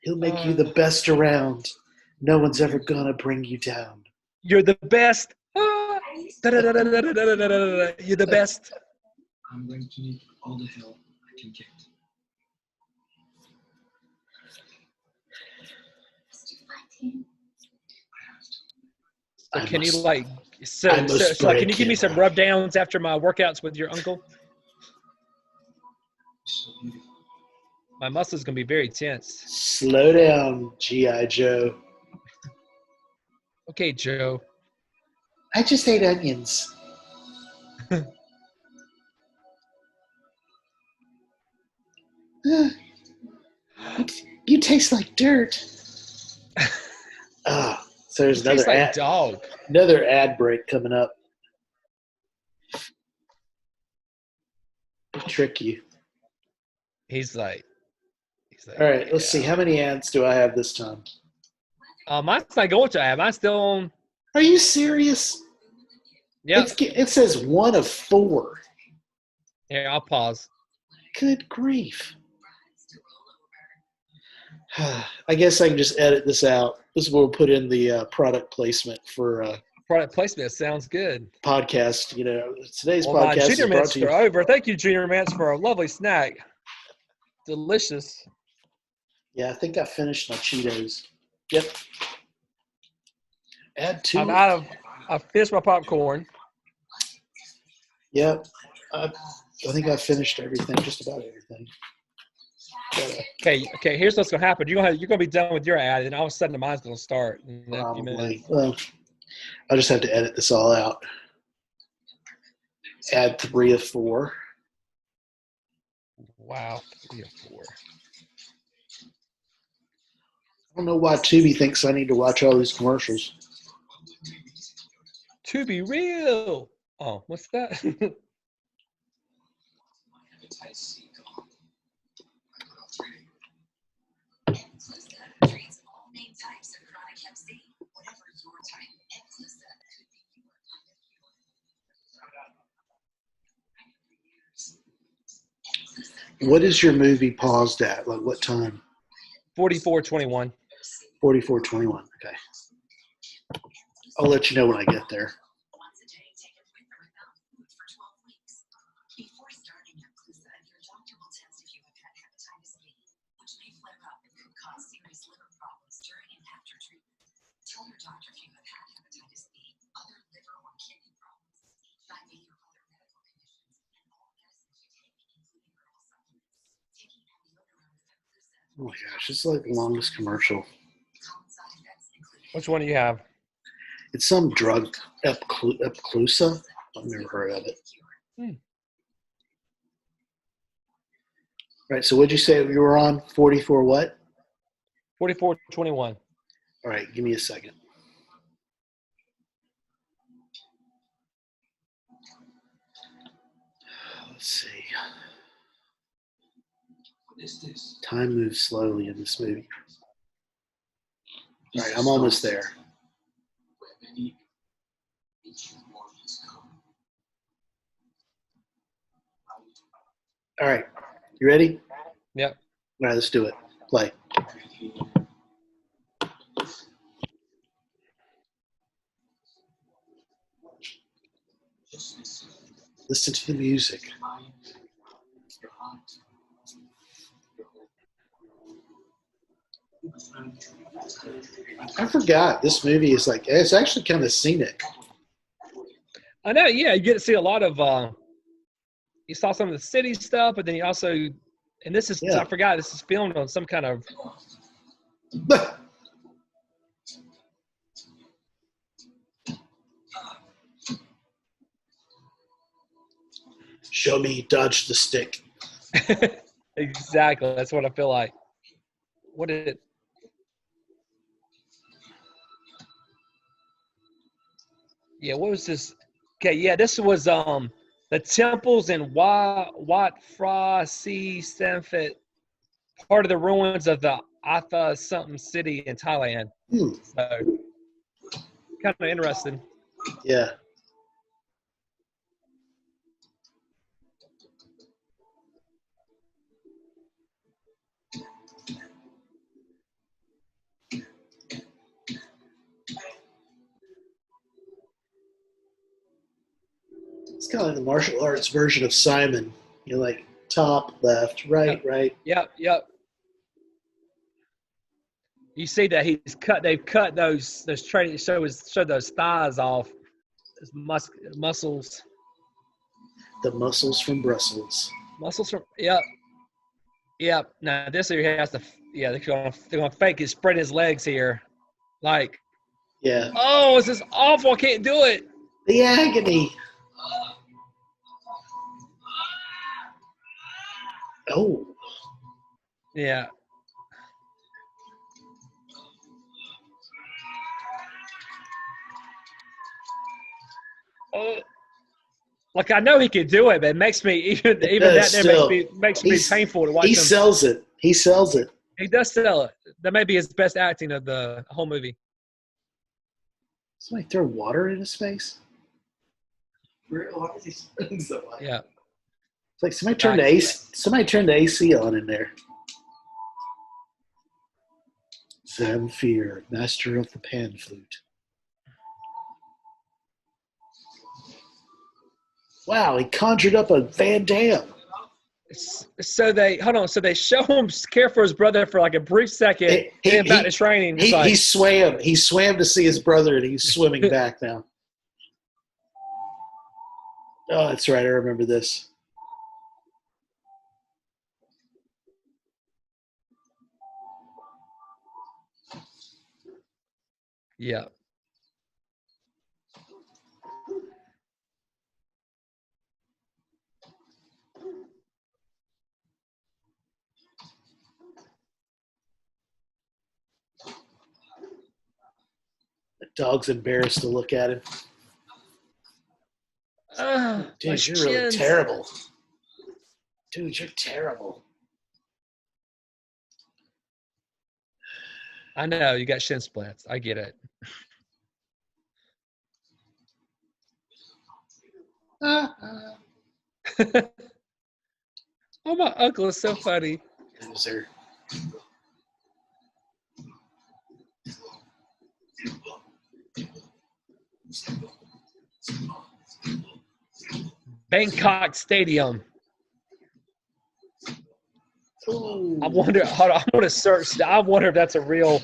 He'll make you the best around. No one's ever gonna bring you down. You're the best. You're the best. I'm going to need all the help I can get. So can you can you give me some rub downs after my workouts with your uncle? So beautiful. My muscles gonna be very tense. Slow down, G.I. Joe. Okay, Joe. I just ate onions. You taste like dirt. So there's another ad break coming up. To trick you. He's like. All right, let's see. How many ads do I have this time? Mine's not going to ad. Mine's still on. Are you serious? Yeah. It says 1 of 4. Here, I'll pause. Good grief. I guess I can just edit this out. This is where we'll put in the product placement for product placement. Sounds good. Podcast. Today's podcast Junior is brought mints to you. are over. Thank you, Junior Mints, for a lovely snack. Delicious. Yeah, I think I finished my Cheetos. Yep. Add 2. I finished my popcorn. Yep. I think I finished everything, just about everything. Okay. Here's what's gonna happen. You're gonna be done with your ad, and all of a sudden mine's gonna start in a few minutes. Well, I'll just have to edit this all out. Add 3 of 4. Wow, 3 of 4. I don't know why Tubi thinks I need to watch all these commercials. To be real. Oh, what's that? What is your movie paused at? Like what time? 44:21. 44:21. Okay. I'll let you know when I get there. Oh my gosh, it's like the longest commercial. Which one do you have? It's some drug, Epclusa. I've never heard of it. Right, so what'd you say you were on? 44 what? 44:21. All right, give me a second. Let's see. What is this? Time moves slowly in this movie. All right, I'm almost there. Where many ancient warriors come. All right, you ready? Yep. All right, let's do it. Play. Listen to the music. I forgot this movie is like, it's actually kind of scenic. I know, yeah, you get to see a lot of you saw some of the city stuff, but then you also, and this is, I forgot, this is filmed on some kind of show me dodge the stick. Exactly, that's what I feel like. What did it? Yeah, what was this? Okay, yeah, this was the temples in Wat Phra Si Samphet, part of the ruins of the Atha something city in Thailand. So kind of interesting. Yeah. It's kind of like the martial arts version of Simon. You're like top, left, right, right. Yep. You see that they've cut those training show those thighs off, those muscles. The muscles from Brussels. Muscles from Yep. Now this here has to they're gonna fake it, spread his legs here. Like, yeah. Oh, this is awful, I can't do it. The agony. Oh. Yeah. Oh, like I know he can do it, but it makes me even that still, makes me painful to watch him. He sells it. He does sell it. That may be his best acting of the whole movie. Somebody throw water in his face? Why is he spinning so much? Yeah. It's like somebody turned the AC on in there. Zamfir, master of the pan flute. Wow, he conjured up a Van Damme. So they show him care for his brother for like a brief second, and back to training. He swam to see his brother, and he's swimming back now. Oh, that's right. I remember this. Yeah. The dog's embarrassed to look at him. Dude, you're really terrible. Dude, you're terrible. I know, you got shin splints. I get it. Oh, my uncle is so funny. Loser. Bangkok Stadium. Ooh. I wonder. Hold on, I'm gonna search. I wonder if that's a real.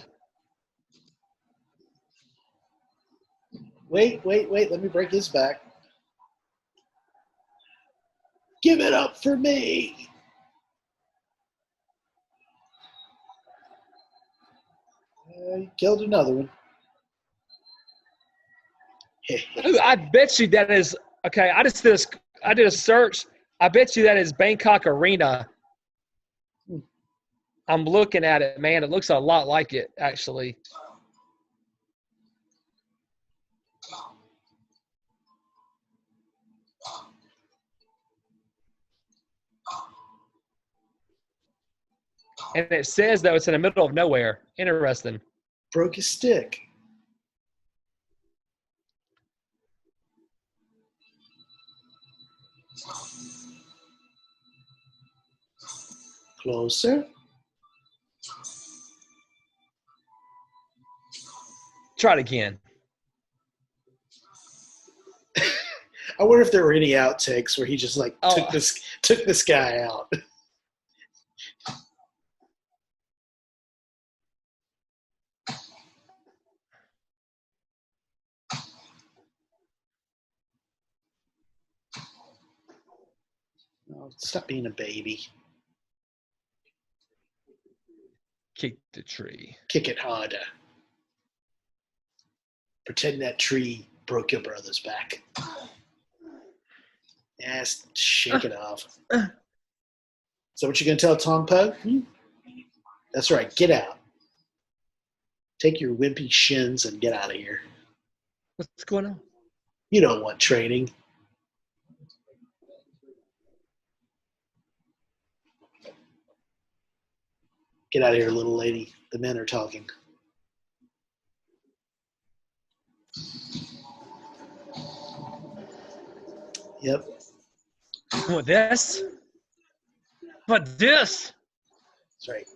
Wait. Let me break his back. Give it up for me. He killed another one. Ooh, I bet you that is okay. I did a search. I bet you that is Bangkok Arena. I'm looking at it, man. It looks a lot like it, actually. And it says, though, it's in the middle of nowhere. Interesting. Broke his stick. Closer. Try it again. I wonder if there were any outtakes where he just like took this guy out. Oh, stop being a baby. Kick the tree. Kick it harder. Pretend that tree broke your brother's back. Yes, shake it off. Is that what you're going to tell Tong Po? That's right. Get out. Take your wimpy shins and get out of here. What's going on? You don't want training. Get out of here, little lady. The men are talking. Yep. What this? What this? That's right.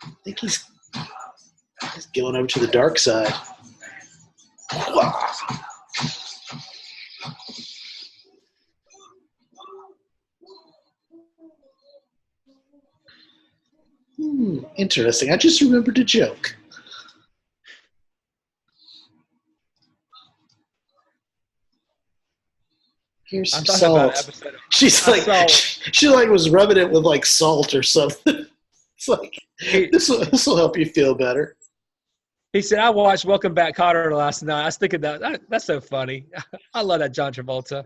I think he's going over to the dark side. Interesting. I just remembered a joke. Here's some salt. She's like, she like was rubbing it with like salt or something. It's like, this will help you feel better. He said, I watched Welcome Back, Kotter last night. I was thinking that's so funny. I love that John Travolta.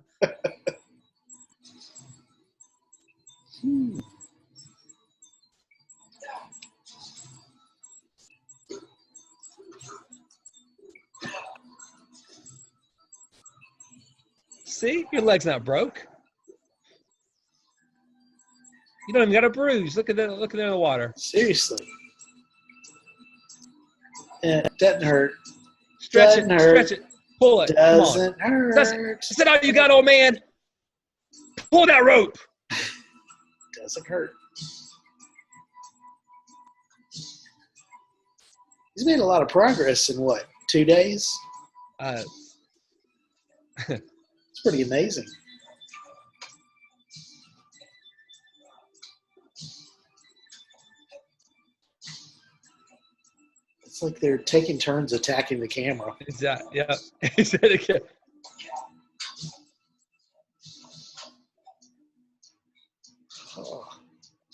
See, your leg's not broke. You don't even got a bruise. Look at that in the water. Seriously. It doesn't hurt. Stretch it. Pull it. Doesn't hurt. Is that all you got, old man? Pull that rope. Doesn't hurt. He's made a lot of progress in what, 2 days? It's pretty amazing. It's like they're taking turns attacking the camera. Exactly. Yeah. He said it again. Oh.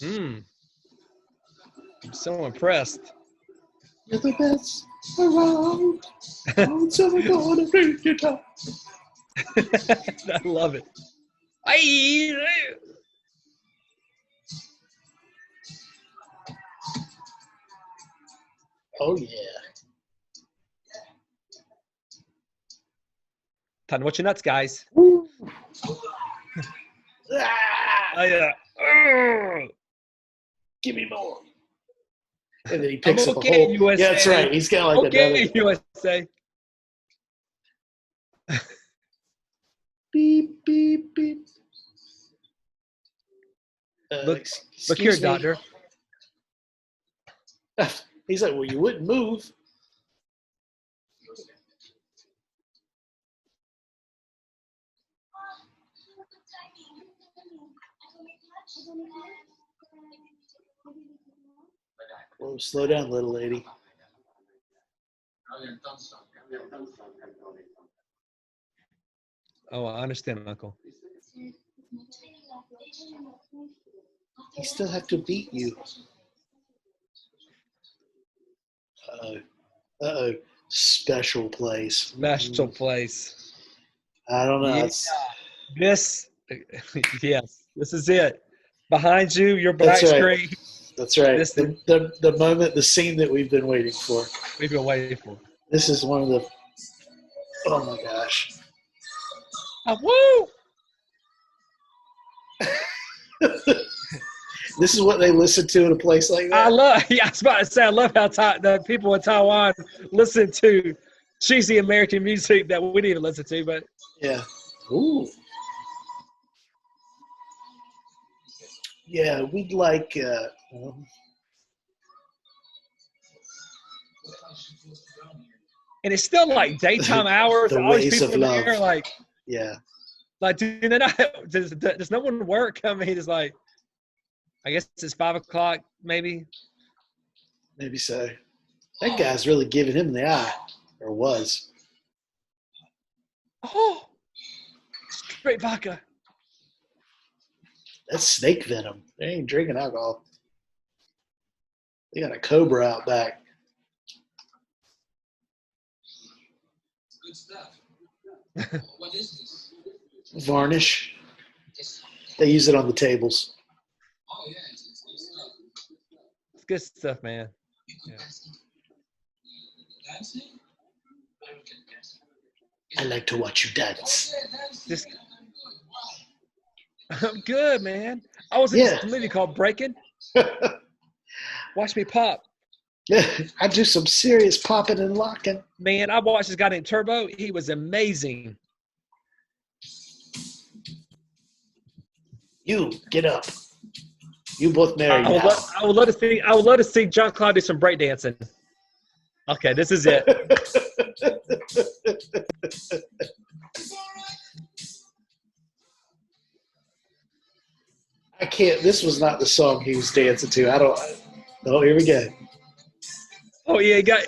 I'm so impressed. You're the best around. Don't ever gonna break your top. I love it. Oh yeah. Time to watch your nuts, guys. Woo. Oh yeah. Give me more. And then he picks up a okay, whole. USA. Yeah, that's right. He's got like okay, another. USA. Beep beep beep. Look here, me. doctor. He's like, well, you wouldn't move. Whoa, slow down, little lady. Oh, I understand, Uncle. He still have to beat you. Uh-oh. Special place. Special place. I don't know. Yeah. Yes, this is it. Behind you, your black screen. That's right. The moment, the scene that we've been waiting for. We've been waiting for. This is one of the. Oh my gosh. Oh, woo! This is what they listen to in a place like that. I was about to say, I love how the people in Taiwan listen to cheesy American music that we didn't even listen to, but. Yeah. Ooh. Yeah, we'd like. And it's still like daytime hours. The all these ways people of in there, love. like, yeah. Like, do they not? Does no one work? I mean, it's like, I guess it's 5 o'clock, maybe. Maybe so. That guy's really giving him the eye, or was. Oh, straight vodka. That's snake venom. They ain't drinking alcohol. They got a cobra out back. Good stuff. What is this? Varnish. They use it on the tables. Oh yeah, it's good stuff. It's good stuff, man. Yeah. I like to watch you dance. Just, I'm good, man. I was in this movie called Breaking. Watch me pop. Yeah, I do some serious popping and locking. Man, I watched this guy named Turbo. He was amazing. You get up. You both married now. I would love to see Jean-Claude do some breakdancing. Okay, this is it. I can't. This was not the song he was dancing to. I don't. Oh, here we go. Oh yeah, he got.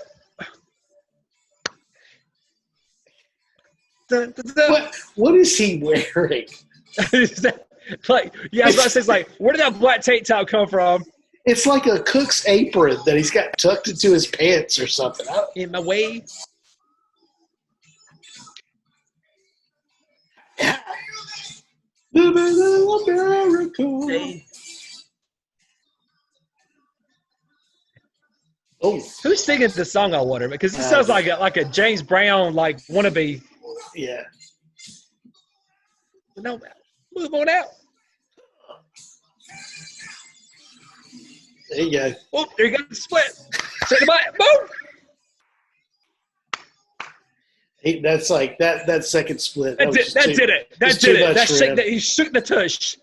What is he wearing? Like, yeah, I was about to say, it's like, where did that black tank top come from? It's like a cook's apron that he's got tucked into his pants or something. In my way. America. Oh, who's singing the song? I wonder, because it sounds like a James Brown like wannabe. Yeah. No, move on out. There you go. Oh, there you go. Split. Say goodbye. Boom. That's like that second split. That did it. He's shooting the tush.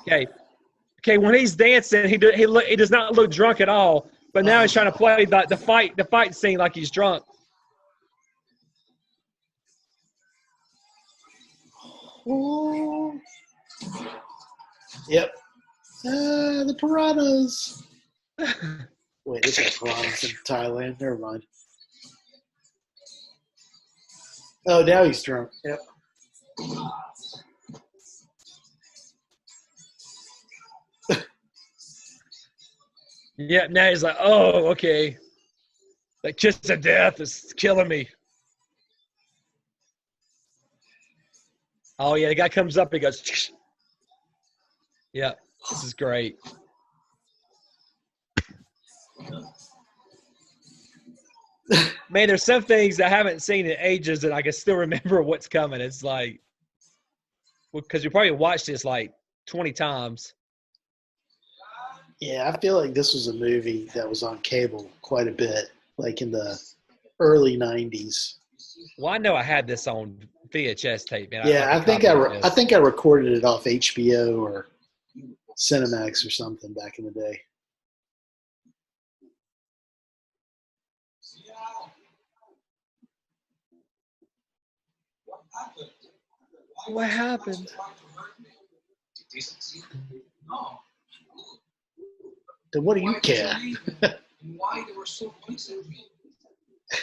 Okay. When he's dancing, he does not look drunk at all. But now he's trying to play the fight scene like he's drunk. Oh. Yep. The piranhas. Wait, this is piranhas in Thailand. Never mind. Oh, now he's drunk. Yep. Yeah, now he's like, oh, okay. The kiss of death is killing me. Oh, yeah, the guy comes up and goes, yeah, this is great. Man, there's some things I haven't seen in ages and I can still remember what's coming. It's like, because you probably watched this like 20 times. Yeah, I feel like this was a movie that was on cable quite a bit, like in the early 90s. Well, I know I had this on VHS tape, man. Yeah, I think I recorded it off HBO or Cinemax or something back in the day. What happened? Then what do you care? Why they were so pissed at me?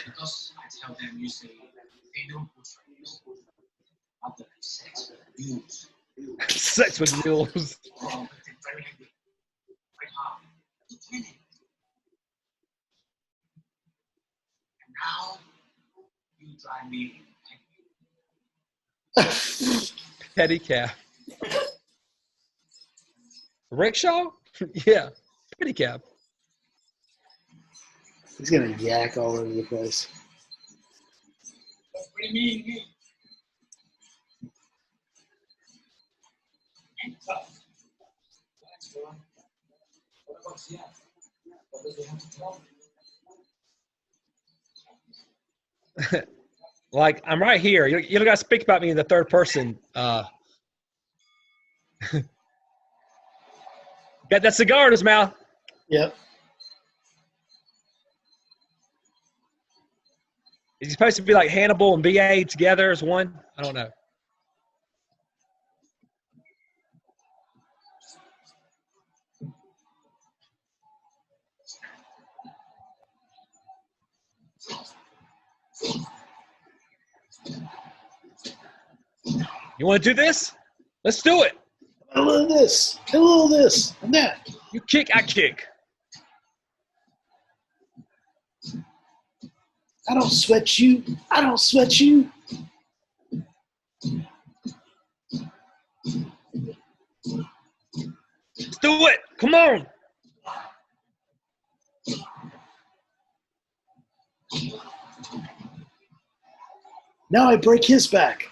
Because I tell them, you say, they don't portray you. After sex with mules. Sex with mules. Oh, but they're very angry. Very hard. And now, you drive me. Pedicab. Rickshaw? Yeah. Pedicab. He's going to yak all over the place. What do you mean? And tough. That's one. What about Seattle? What does he have to tell me? Like, I'm right here. You don't got to speak about me in the third person. Got that cigar in his mouth. Yep. Is he supposed to be like Hannibal and BA together as one? I don't know. You want to do this? Let's do it. A little of this, a little of this, and that. You kick, I kick. I don't sweat you. I don't sweat you. Do it. Come on. Now I break his back.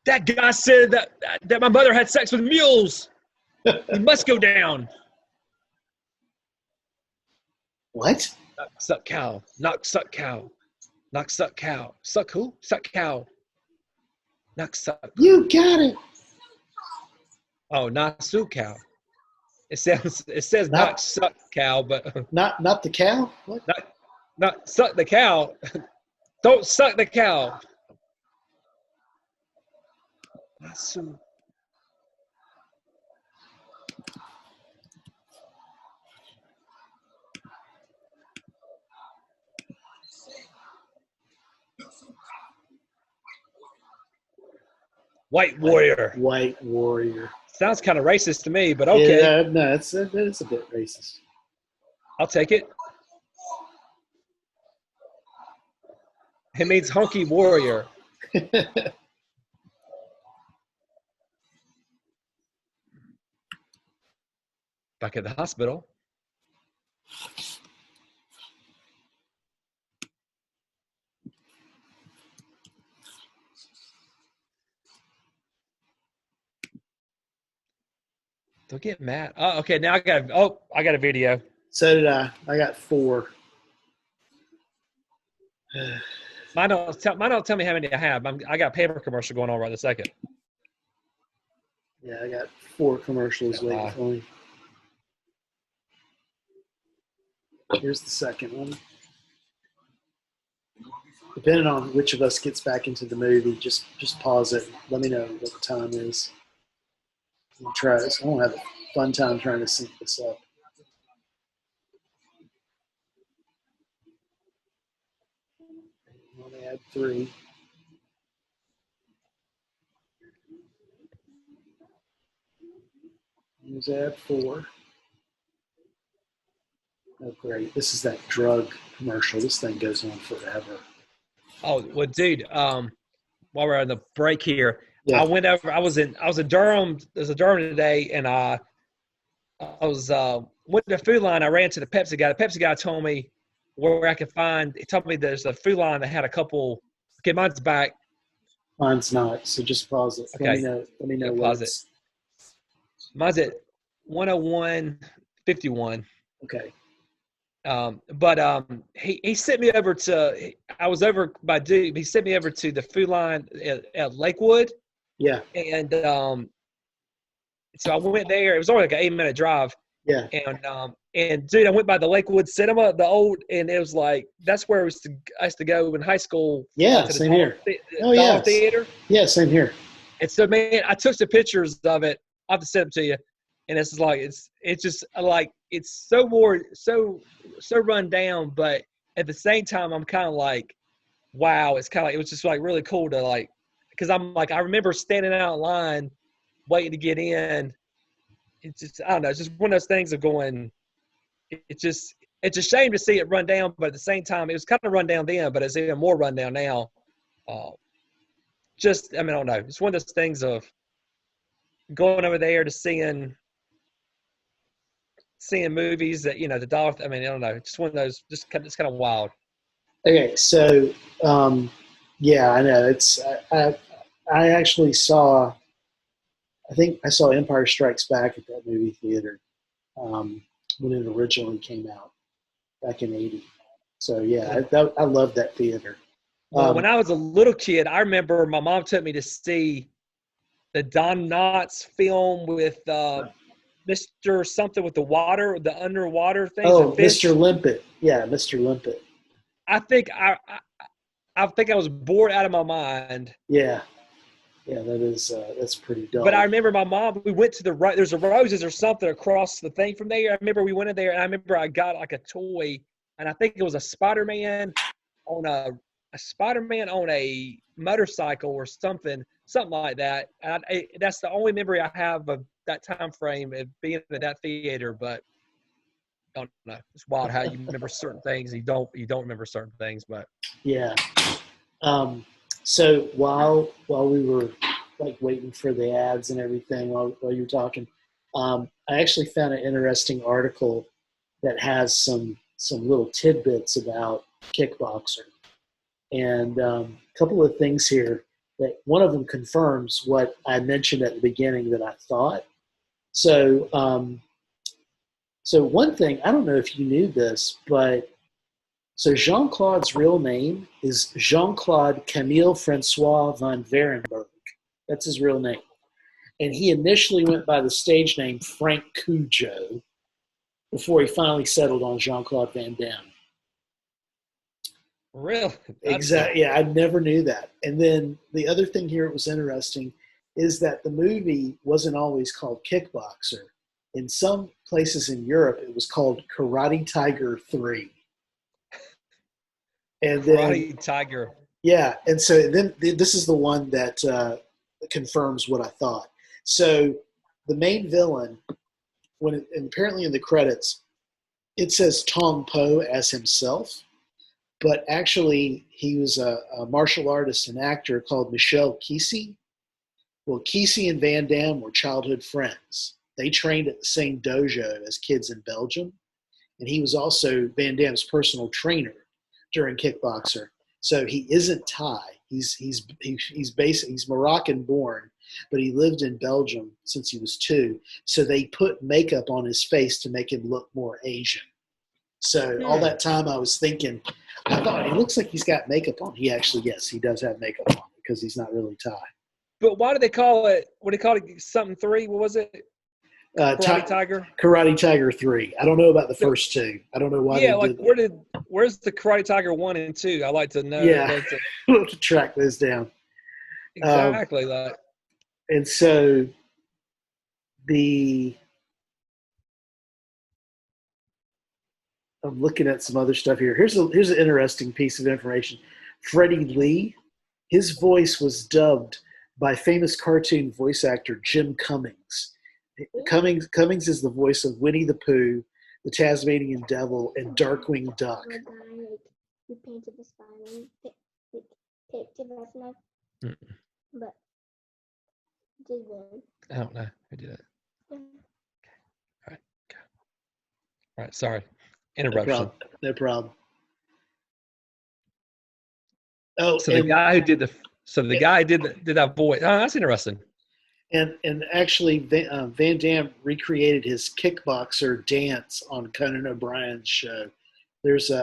That guy said that my mother had sex with mules. He must go down. What? Knock, suck cow. Knock, suck cow. Knock, suck cow. Suck who? Suck cow. Knock, suck. You got it. Oh, knock, suck cow. It says knock, suck cow, but Not the cow? What? not suck the cow. Don't suck the cow. Nasu. White warrior. White warrior. Sounds kind of racist to me, but okay. Yeah, no, it's a bit racist. I'll take it. It means hunky warrior. Back at the hospital. Don't get mad. Oh, okay. Now I got a video. So did I. I got 4. Mine don't tell me how many I have. I got a paper commercial going on right this second. Yeah, I got 4 commercials waiting for me. Here's the second one. Depending on which of us gets back into the movie, just pause it. Let me know what the time is. I'll try this. I won't have a fun time trying to sync this up. Only add 3. Use add 4. Oh, great. This is that drug commercial. This thing goes on forever. Oh, well, dude, while we're on the break here, Yeah. I went over, I was in Durham, there's a Durham today, and I was, went to the food line. I ran to the Pepsi guy. The Pepsi guy told me where I could find, he told me there's a food line that had a couple, okay, mine's back. Mine's not, so just pause it. Okay. Let me know Yeah, what pause it. Mine's at 101.51. Okay. But he sent me over to, I was over by Duke. He sent me over to the food line at Lakewood. Yeah. And so I went there. It was only like an 8-minute drive. Yeah. And dude, I went by the Lakewood Cinema, the old, and it was like, that's where I used to go in high school. Yeah, to the same here. Dollar Theater. Yeah, same here. And so, man, I took some pictures of it. I'll have to send them to you. And it's like, it's just like, it's so run down, but at the same time, I'm kind of like, wow, it's kind of like, it was just like really cool to like, because I'm like, I remember standing out in line waiting to get in. It's just, I don't know, it's just one of those things of going, it's a shame to see it run down, but at the same time, it was kind of run down then, but it's even more run down now. I don't know. It's one of those things of going over there to seeing movies that, the dollar. I mean, I don't know. It's just one of those. It's kind of wild. Okay, so yeah, I know. It's I actually saw. I think I saw Empire Strikes Back at that movie theater when it originally came out back in '80. So yeah, I love that theater. Well, when I was a little kid, I remember my mom took me to see the Don Knotts film with Mr. Something with the underwater thing. Oh, Mr. Limpet. Yeah, Mr. Limpet. I think I was bored out of my mind. Yeah. Yeah, that's pretty dumb. But I remember my mom, we went to there's a Roses or something across the thing from there. I remember we went in there, and I remember I got like a toy, and I think it was a Spider-Man on a motorcycle or something like that. And that's the only memory I have of that time frame of being at that theater. But I don't know. It's wild how you remember certain things. You don't remember certain things, but yeah. So while we were like waiting for the ads and everything while you were talking, I actually found an interesting article that has some little tidbits about Kickboxer, and a couple of things here that one of them confirms what I mentioned at the beginning that I thought. So so one thing, I don't know if you knew this, but so Jean-Claude's real name is Jean-Claude Camille Francois van Varenberg. That's his real name. And he initially went by the stage name Frank Cujo before he finally settled on Jean-Claude Van Damme. Really? Exactly. Yeah, I never knew that. And then the other thing here that was interesting is that the movie wasn't always called Kickboxer. In some places in Europe, it was called Karate Tiger 3. And Karate Tiger. Yeah, and so then this is the one that confirms what I thought. So the main villain, and apparently in the credits, it says Tong Po as himself, but actually he was a martial artist and actor called Michel Kesey. Well, Kesey and Van Damme were childhood friends. They trained at the same dojo as kids in Belgium, and he was also Van Damme's personal trainer during Kickboxer. So he isn't Thai. He's Moroccan born, but he lived in Belgium since he was 2. So they put makeup on his face to make him look more Asian. So all that time I was thinking, I thought, it looks like he's got makeup on. He actually, yes, he does have makeup on because he's not really Thai. But why do they call it? What do they call it? Something 3? What was it? Karate Tiger. Karate Tiger 3. I don't know about the first 2. I don't know why. Yeah, they like did that. where's the Karate Tiger 1 and 2? I like to know. Yeah, we'll have to track those down. Exactly. And so I'm looking at some other stuff here. Here's an interesting piece of information. Freddie Lee, his voice was dubbed by famous cartoon voice actor Jim Cummings. Cummings is the voice of Winnie the Pooh, the Tasmanian Devil, and Darkwing Duck. We painted the spider, picked it last night, but did one. I don't know who did it. Okay. All right. Okay. All right. Sorry. Interruption. No problem. Oh, so the guy who did did that voice. Oh, that's interesting. And actually, Van Damme recreated his Kickboxer dance on Conan O'Brien's show.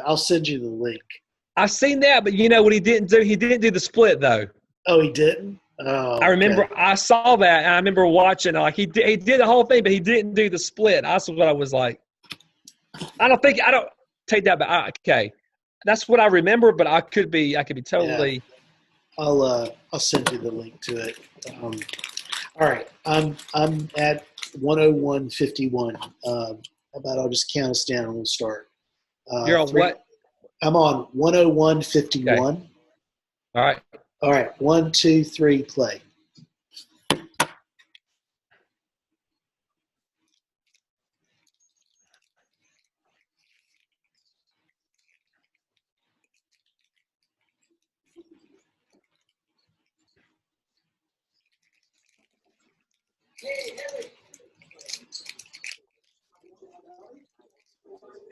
I'll send you the link. I've seen that, but you know what he didn't do? He didn't do the split though. Oh, he didn't? Oh, I remember I saw that, and I remember watching. Like he did the whole thing, but he didn't do the split. That's what I was like. I don't take that back. Okay, that's what I remember, but I could be totally. Yeah. I'll send you the link to it. All right, I'm at 101:51. I'll just count us down and we'll start. You're on what? I'm on 101:51. Okay. All right. All right. 1, 2, 3, play.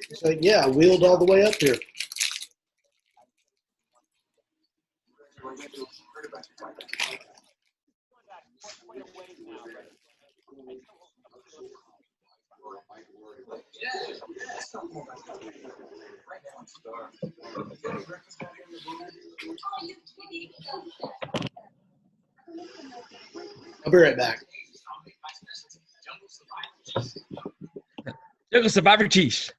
It's like, yeah, I wheeled all the way up here. I'll be right back. Jungle Survivor Cheese.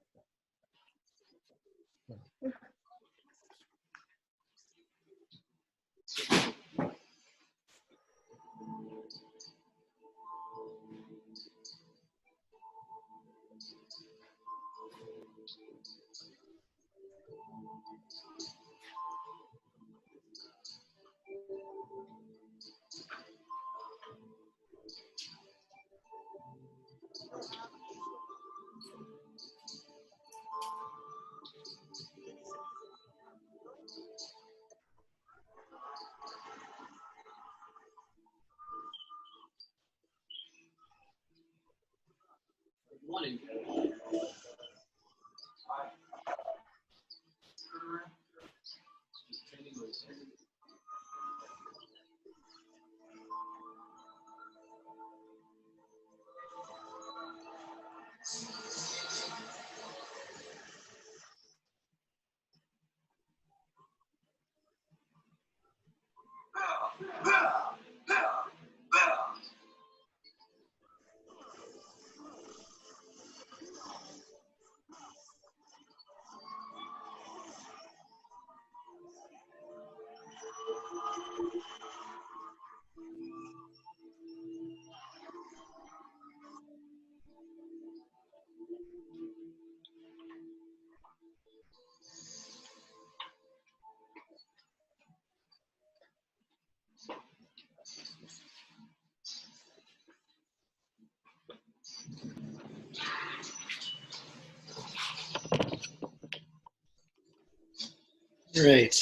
Right.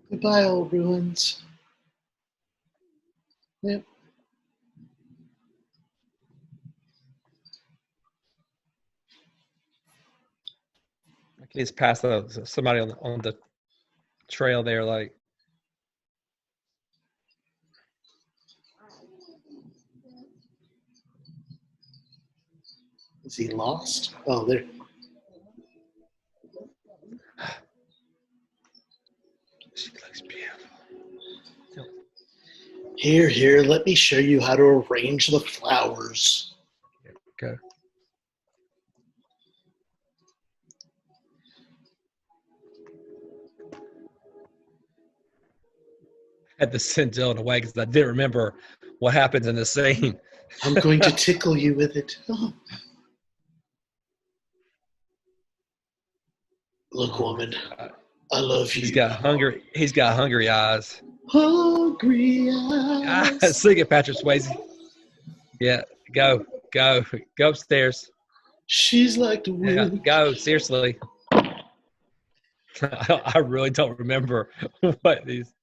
Goodbye, old ruins. Yep. I can just pass somebody on the trail there, like. Is he lost? Oh, there. She looks beautiful. Here, let me show you how to arrange the flowers. Go. I had to send Dylan away because I didn't remember what happens in the scene. I'm going to tickle you with it. Oh. Look, woman, I love you. He's got hungry eyes. Hungry eyes. Sing it, Patrick Swayze. Yeah, go upstairs. She's like the wind. Yeah, go, seriously. I really don't remember what these.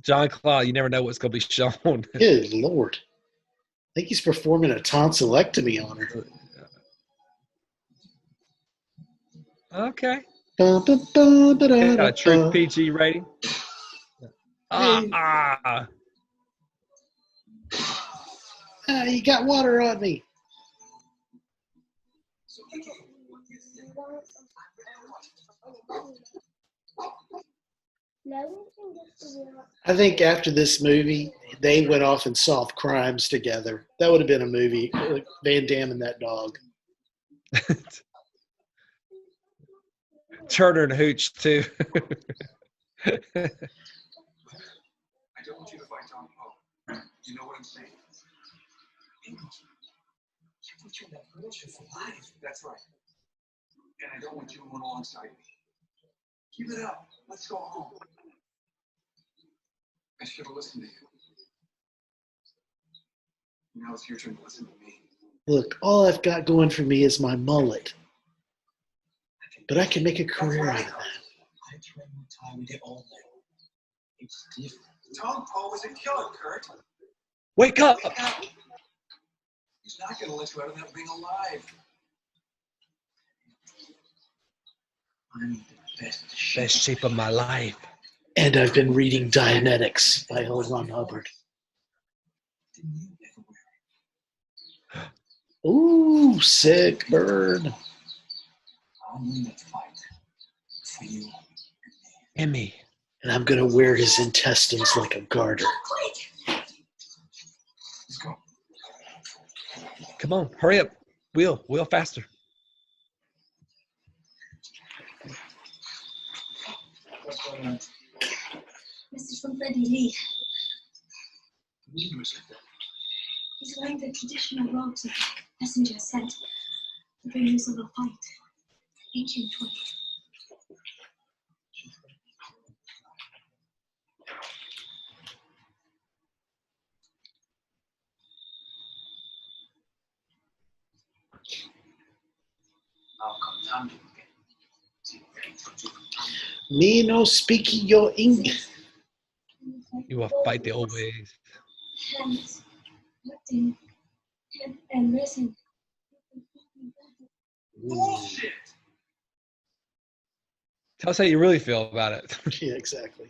Jean-Claude, you never know what's going to be shown. Good Lord. I think he's performing a tonsillectomy on her. Okay. Got A true PG rating. You got water on me. I think after this movie, they went off and solved crimes together. That would have been a movie. Van Damme and that dog. Turner and Hooch, too. I don't want you to fight Tom Poe. You know what I'm saying? You put you in that wheelchair for life. That's right. And I don't want you going alongside me. Keep it up. Let's go home. I should have listened to you. Now it's your turn to listen to me. Look, all I've got going for me is my mullet. But I can make a career out of that. I train with time and get old now. It's different. Tom Poe was a killer, Kurt. Wake up! He's not going to let you out of that ring alive. I'm in the Best shape of my life. And I've been reading Dianetics by L. Ron Hubbard. Ooh, sick bird. I'm in that fight for you And me. And I'm going to wear his intestines like a garter. Let's go. Come on, hurry up. Wheel faster. Message from Freddie Lee. He's wearing the traditional robes the messenger sent to bring news of a fight. Ancient one. I'll come down to you again. Me no speak your English. You will fight the old ways. Hands, lifting, and listen. Bullshit! Tell us how you really feel about it. Yeah, exactly.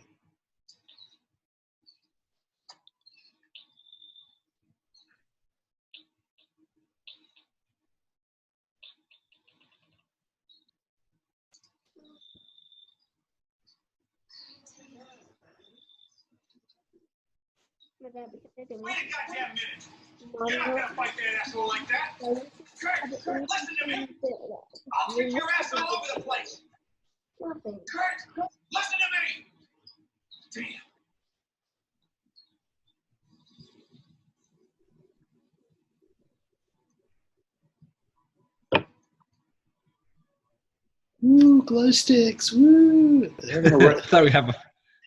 My dad because I didn't. Wait a goddamn minute. You're not gonna fight that asshole like that. Kurt, listen to me. I'll kick your ass all over the place. Nothing. Kurt, listen to me. Damn. Woo, glow sticks. Woo. They're having a I thought we have.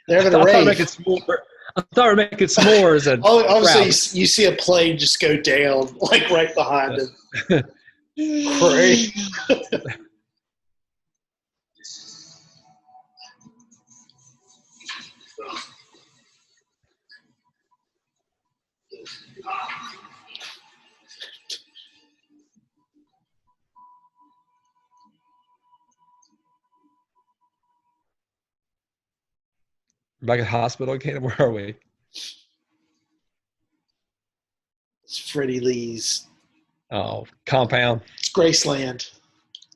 they're having I a thought we were rave. making s'mores. I thought we were making s'mores. And Obviously, you see a plane just go down, like right behind him. Great. Back at hospital again. Where are we? It's Freddie Lee's. Oh, compound. It's Graceland.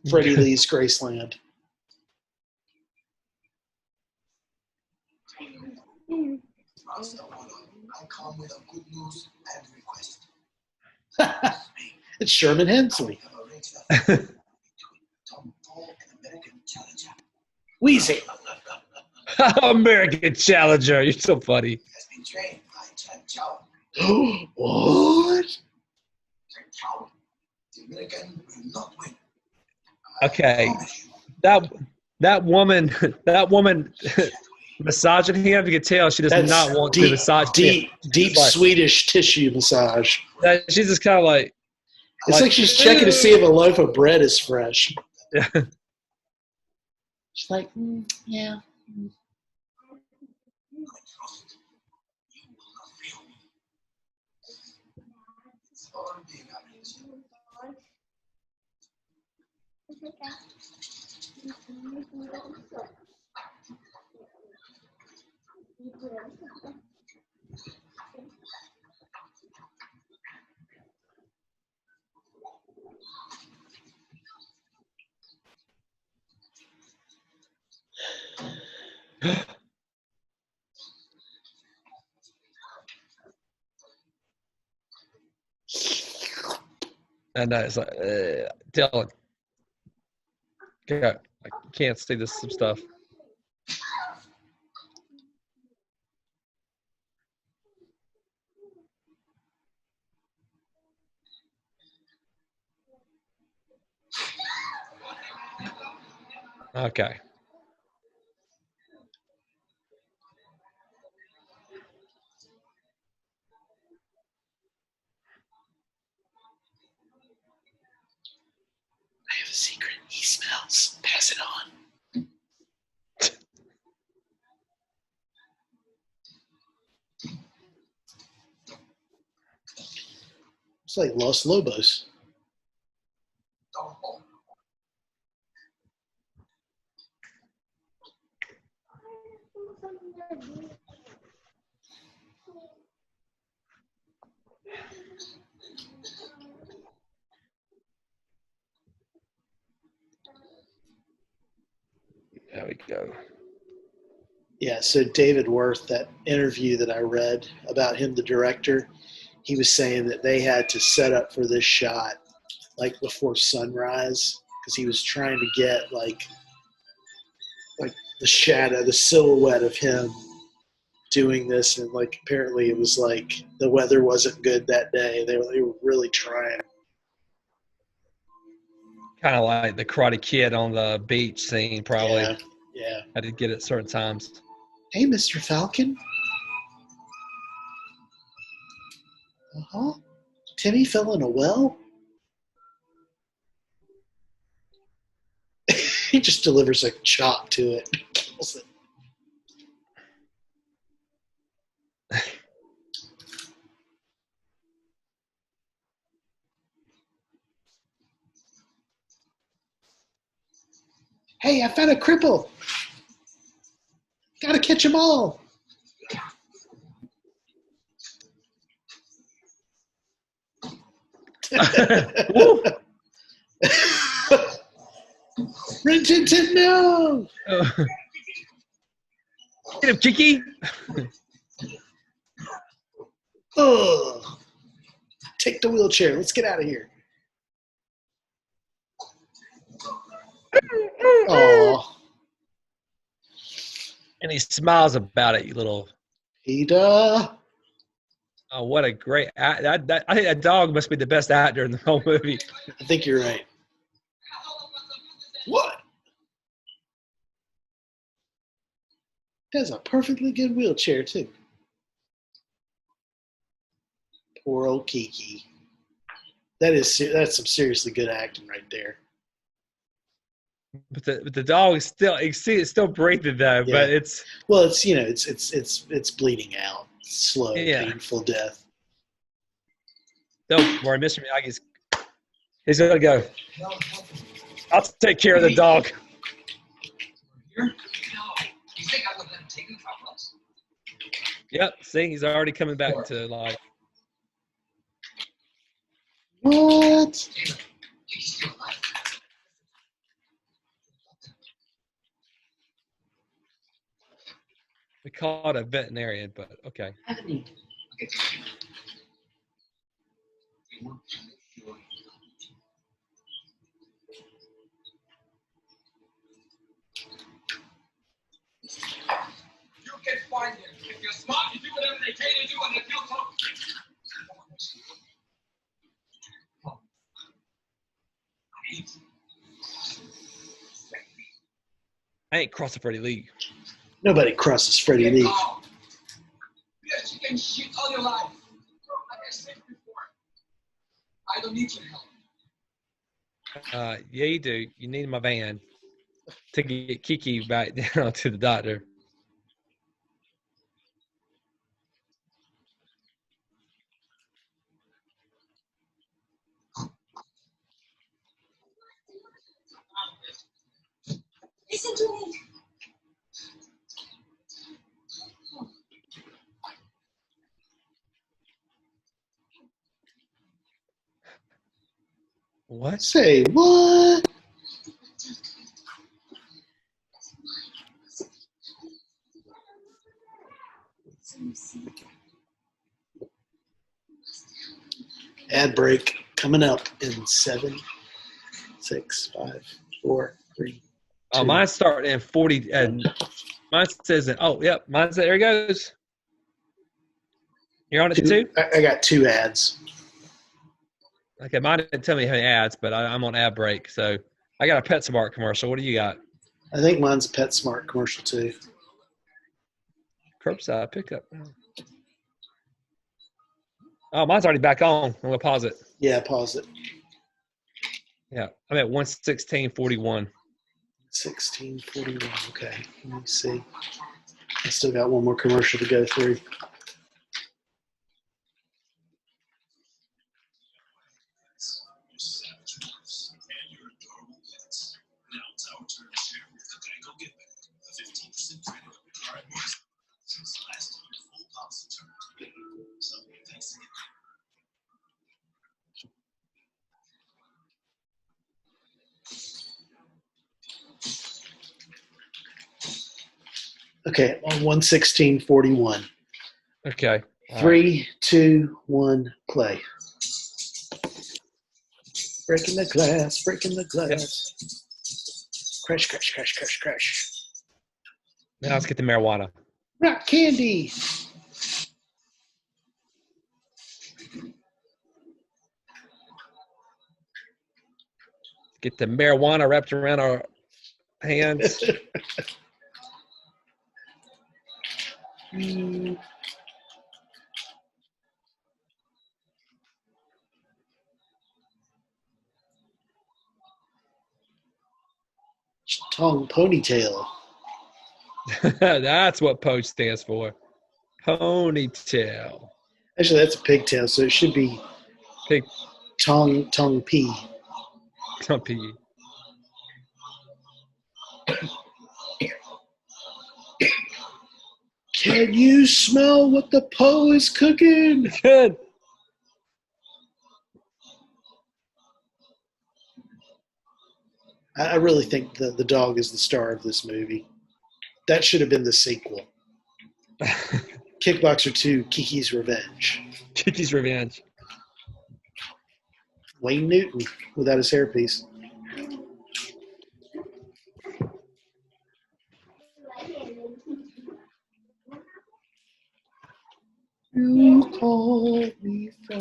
Freddie Lee's Graceland. I come with a good news and request. It's Sherman Hensley. Tom Paul, an American challenger, Wheezy. American Challenger. You're so funny. has been trained by Chen Chao. What? Chen Chao, the American will not win. Okay. Promise you. That woman massaging him. You can tell she does That's not want to massage him. Deep Like- Swedish tissue massage. She's just kind of like. It's like she's checking to see if a loaf of bread is fresh. Yeah. She's like, yeah. I trust you will not fail me. All being happens. And it's like, Dylan, I can't see this some stuff. Okay. I have a secret. He smells. Pass it on. It's like Los Lobos. Tom Paul. There we go. Yeah, so David Worth, that interview that I read about him, the director, he was saying that they had to set up for this shot like before sunrise because he was trying to get like the shadow, the silhouette of him doing this, and like apparently it was like the weather wasn't good that day. They were really trying. Kind of like the Karate Kid on the beach scene, probably. Yeah. I did get it certain times. Hey, Mr. Falcon. Uh-huh. Timmy fell in a well? He just delivers a chop to it. Kills it. Hey, I found a cripple. Gotta catch them all. Rin-tin-tin, no! Get him, Kiki. Ugh. Take the wheelchair. Let's get out of here. Aw. And he smiles about it, you little. Peter. Oh, what a great act. I think that dog must be the best actor in the whole movie. I think you're right. What? That's a perfectly good wheelchair, too. Poor old Kiki. That's some seriously good acting right there. But the dog is still, you see it's still breathing though, Yeah. but it's Well, it's bleeding out. Slow, painful death. don't worry, Mr. Miyagi's he's gonna go. I'll take care of the dog. Here? No. You think I would let him take him from us? Yep, see, he's already coming back to life. What? Taylor, Kiki's still alive. We called a veterinarian, but okay. Anthony. Okay. We want to make sure. You can find him. If you're smart, you do whatever they tell you to do, and if you'll talk. I ain't crossing Freddie Lee. Nobody crosses Freddie Lee. Yes, you can shit all your life. Like I said before, I don't need your help. Yeah, you do. You need my van to get Kiki back down to the doctor. Listen to me. What? Say what? Ad break coming up in 7, 6, 5, 4, 3. Oh, mine's starting in 40, and mine says, yep, mine's there. He goes. You're on it too? I got 2 ads. Okay, mine didn't tell me how many ads, but I'm on ad break. So I got a PetSmart commercial. What do you got? I think mine's a PetSmart commercial too. Curbside pickup. Oh, mine's already back on. I'm going to pause it. Yeah, pause it. Yeah, I'm at 116.41. 1641. Okay, let me see. I still got one more commercial to go through. Okay, on 11641. Okay. All 3, 2, 1, play. Breaking the glass, breaking the glass. Yep. Crash, crash, crash, crash, crash. Now let's get the marijuana. Rock candy. Get the marijuana wrapped around our hands. Tongue ponytail. That's what POACH stands for. Ponytail. Actually, that's a pigtail, so it should be Pig. tongue pea. Piggy. Can you smell what the Poe is cooking? Good. I really think the dog is the star of this movie. That should have been the sequel. Kickboxer 2, Kiki's Revenge. Kiki's Revenge. Wayne Newton without his hairpiece. You called me from...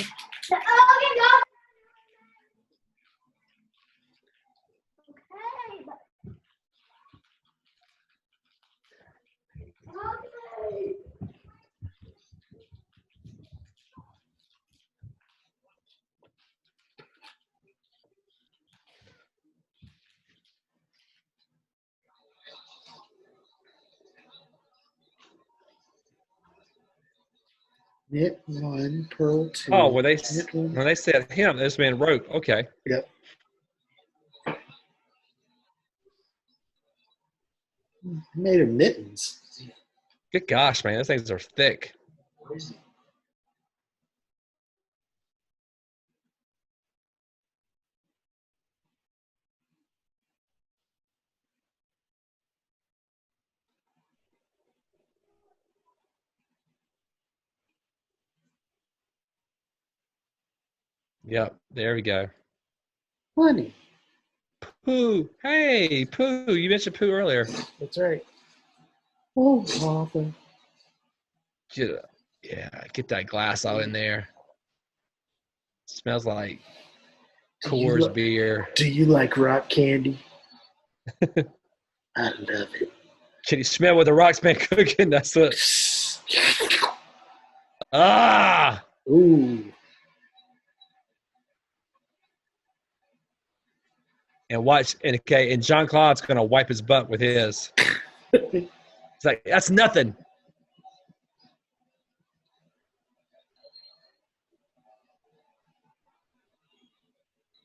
Knit 1, purl 2. Oh, when they said him, this man wrote. Okay. Yep. Made of mittens. Good gosh, man. Those things are thick. Yep. There we go. Funny. Pooh. Hey, Pooh. You mentioned Pooh earlier. That's right. Oh, Papa. Get that glass all in there. Smells like Coors beer. Do you like rock candy? I love it. Can you smell what the rock's been cooking? That's what. Ah! Ooh. And watch, and Jean-Claude's going to wipe his butt with his. It's like, that's nothing.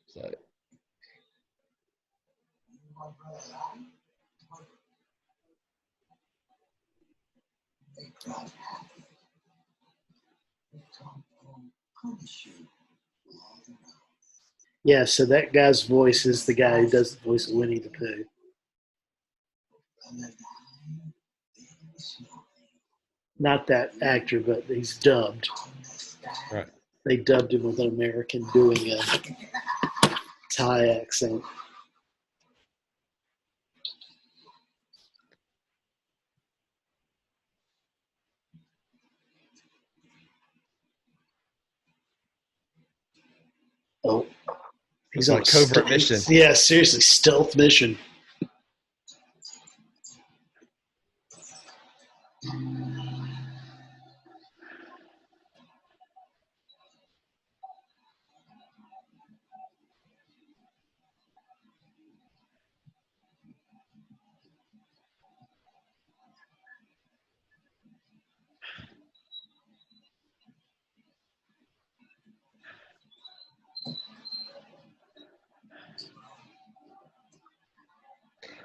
So, Yeah, so that guy's voice is the guy who does the voice of Winnie the Pooh. Not that actor, but he's dubbed. right. They dubbed him with an American doing a Thai accent. Oh, he's on a covert mission. Yeah, seriously, stealth mission.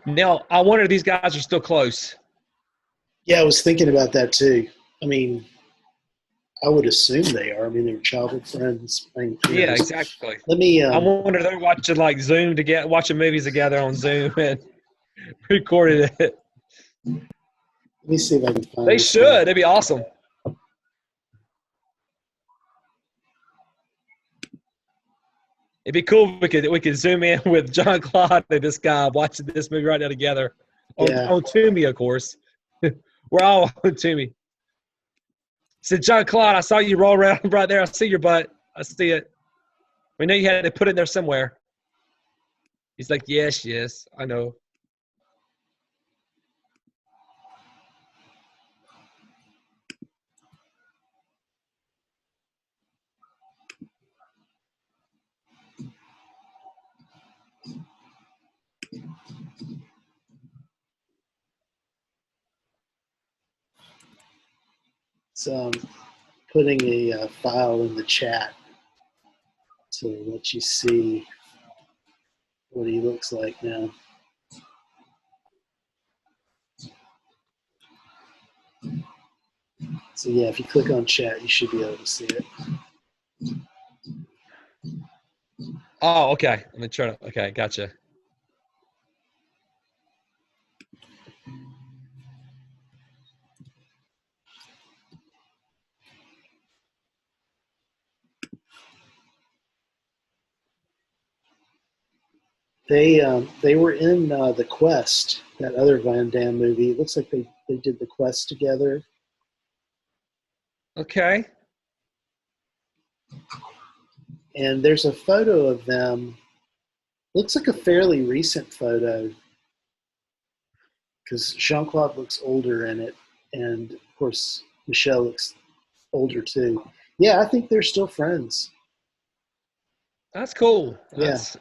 Now, I wonder if these guys are still close. Yeah, I was thinking about that too. I mean, I would assume they are. I mean, they're childhood friends. Yeah, exactly. Let me. I wonder if they're watching like Zoom together, watching movies together on Zoom and recorded it. Let me see if I can find. They should. It'd be awesome. It'd be cool if we could zoom in with Jean-Claude and this guy watching this movie right now together on Tubi, of course. We're all on Tubi. Said, Jean-Claude, I saw you roll around right there. I see your butt. I see it. We know you had to put it there somewhere. He's like, yes, I know. So I'm putting a file in the chat to let you see what he looks like now. So yeah, if you click on chat, you should be able to see it. Oh, okay. Let me try to. Okay, gotcha. They were in The Quest, that other Van Damme movie. It looks like they did The Quest together. Okay. And there's a photo of them. Looks like a fairly recent photo because Jean-Claude looks older in it, and of course Michelle looks older too. Yeah, I think they're still friends. That's cool. Yeah. That's,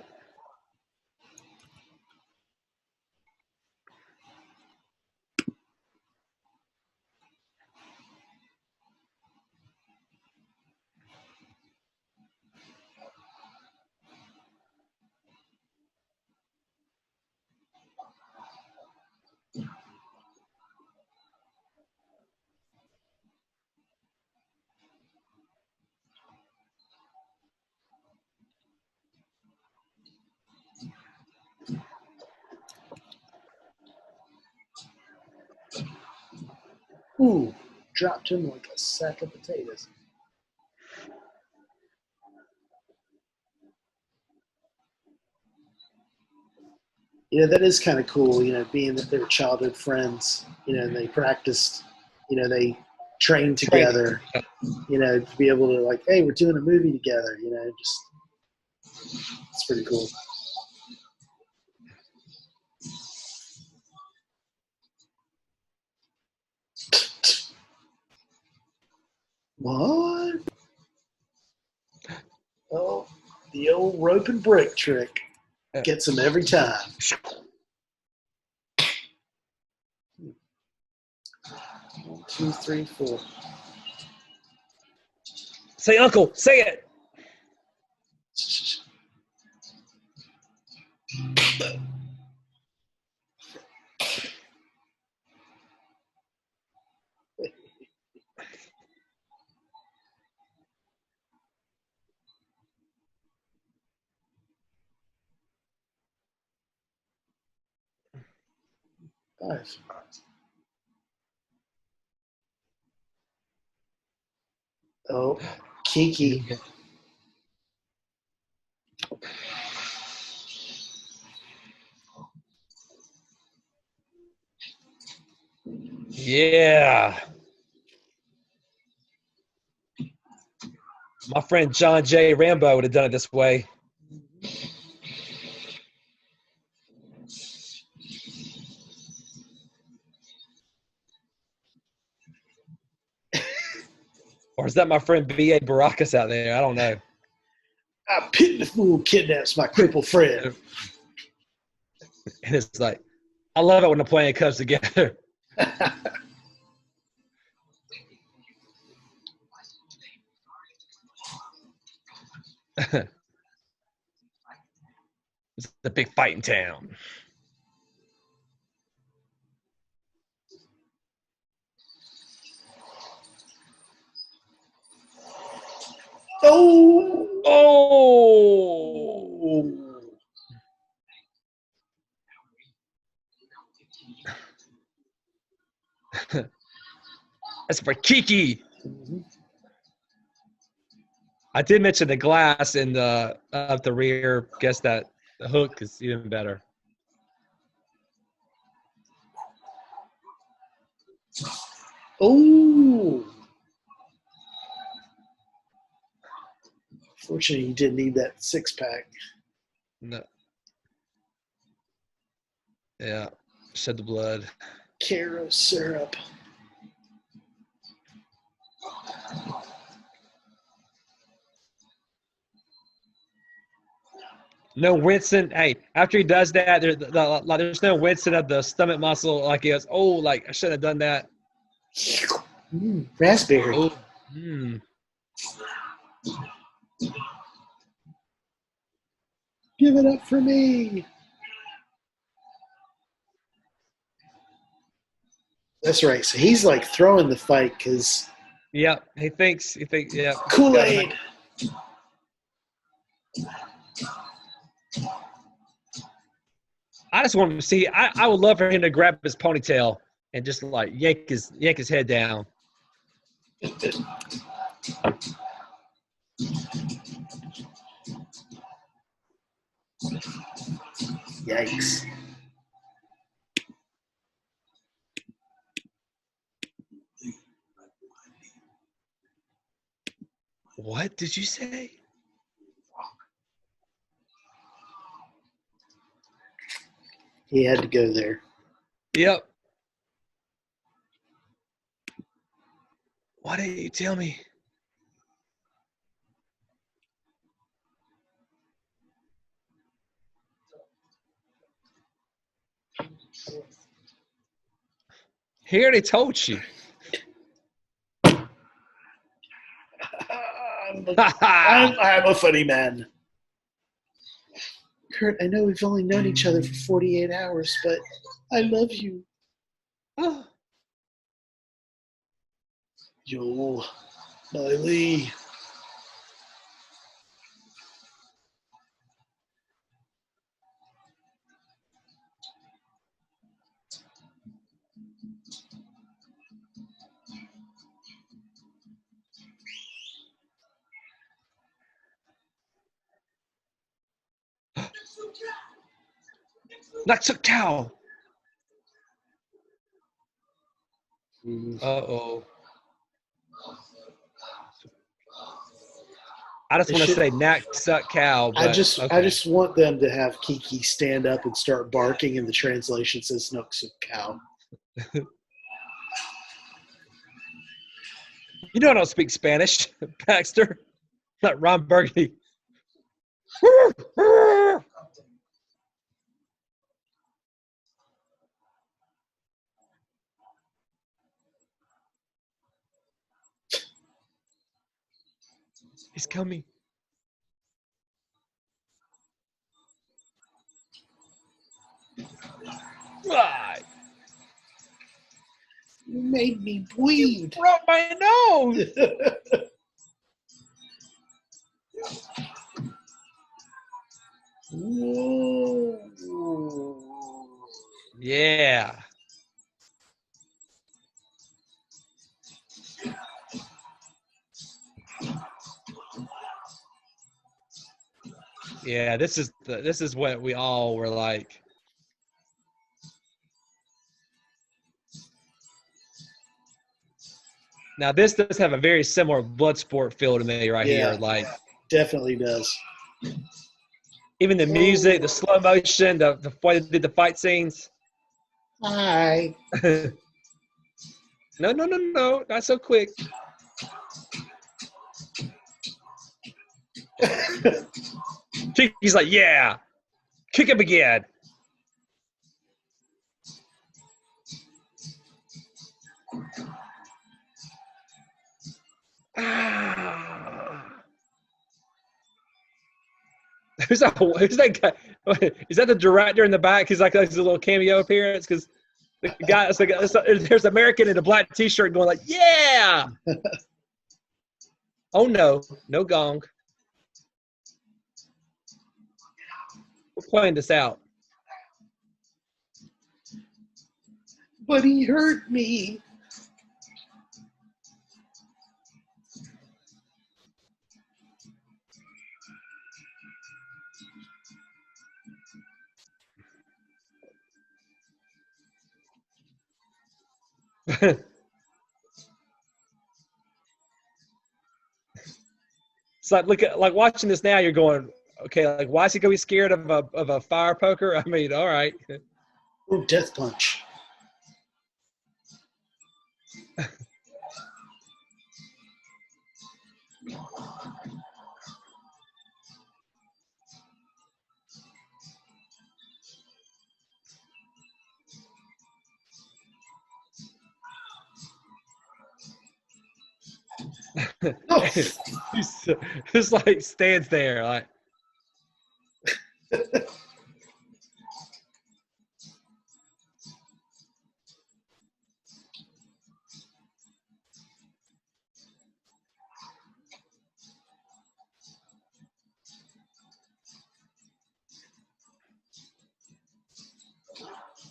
Ooh, dropped him like a sack of potatoes. That is kind of cool, being that they were childhood friends, and they practiced, they trained together, to be able to like, hey, we're doing a movie together, it's pretty cool. What? Oh, the old rope and brick trick gets him every time. 1, 2, 3, 4. say, Uncle, say it. Nice. Oh, Kiki. Yeah. My friend John J. Rambo would have done it this way. Or is that my friend B.A. Baracus out there? I don't know. I pity the fool kidnaps my crippled friend. And it's like, I love it when the plan comes together. It's the big fight in town. Oh! Oh! That's for Kiki. Mm-hmm. I did mention the glass in the up the rear. Guess that the hook is even better. Oh! Fortunately, you didn't need that 6-pack. No. Yeah, shed the blood. Caro syrup. No Winston. Hey, after he does that, there's no Winston of the stomach muscle. Like he goes, oh, like I shouldn't have done that. Raspberry. Oh, Give it up for me. That's right. So he's like throwing the fight because. yeah, he thinks, yeah. Kool-Aid. I just want to see. I would love for him to grab his ponytail and just like yank his head down. Yikes. What did you say? He had to go there. Yep. Why didn't you tell me? He already told you. I'm a funny man. Kurt, I know we've only known each other for 48 hours, but I love you. Oh. Yo, Miley. Naksuk Tao. Mm. Uh-oh. I just want to say Naksuk Cow, but I just want them to have Kiki stand up and start barking, and the translation says Nooksuk cow. You know I don't speak Spanish, Baxter. Not Ron Burgundy. He's coming. Right. You made me bleed. Broke my nose. Whoa. Yeah. Yeah, this is what we all were like. Now this does have a very similar blood sport feel to me right Yeah. here. Like Definitely does. even the music, the slow motion, the way they did the fight scenes. Hi. No, not so quick. He's like, yeah, kick him again. Who's that guy? Is that the director in the back? He's like a little cameo appearance because the guy. It's like there's American in a black T-shirt going like, yeah. Oh no gong. We're playing this out. But he hurt me. It's like watching this now. You're going, okay, like why is he gonna be scared of a fire poker? I mean, all right. Oh, death punch. Oh. He's like stands there like.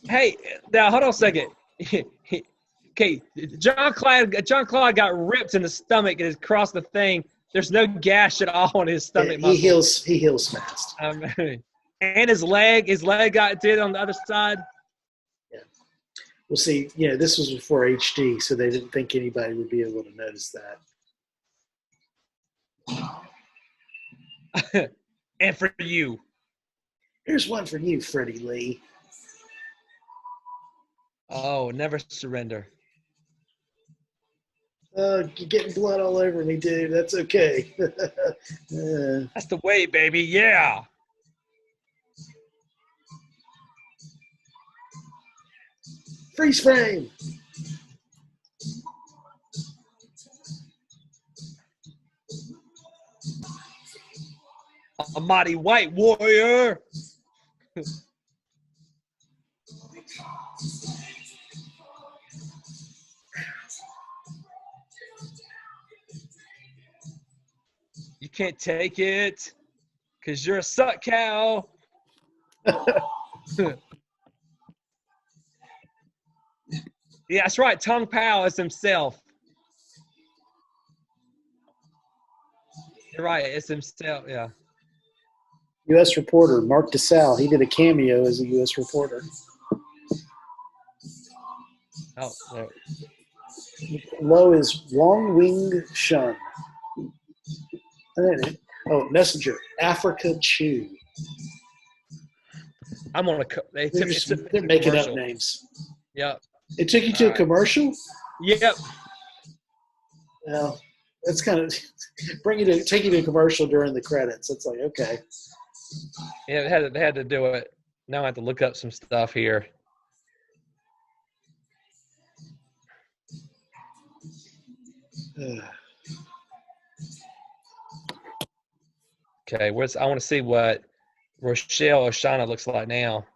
Hey, now hold on a second. Okay, Jean-Claude got ripped in the stomach and across the thing. There's no gash at all on his stomach. He heals fast. I mean, And his leg got did on the other side. Yeah. Well, see, this was before HD, so they didn't think anybody would be able to notice that. And for you. Here's one for you, Freddie Lee. Oh, never surrender. You're getting blood all over me, dude. That's okay. That's the way, baby. Yeah. Freeze frame. A mighty white warrior. You can't take it because you're a suck cow. Yeah, that's right. Tong Pao is himself. You're right. It's himself. Yeah. U.S. reporter Mark DeSalle. He did a cameo as a U.S. reporter. Oh, no. Low is Wong Wing Shun. Oh, messenger Africa Chew. I'm on a. They're making up names. Yep. It took you to a commercial? Yep. Well, that's kind of take you to a commercial during the credits. It's like, okay. Yeah, they had to do it. Now I have to look up some stuff here. Okay, I want to see what Rochelle O'Shana looks like now.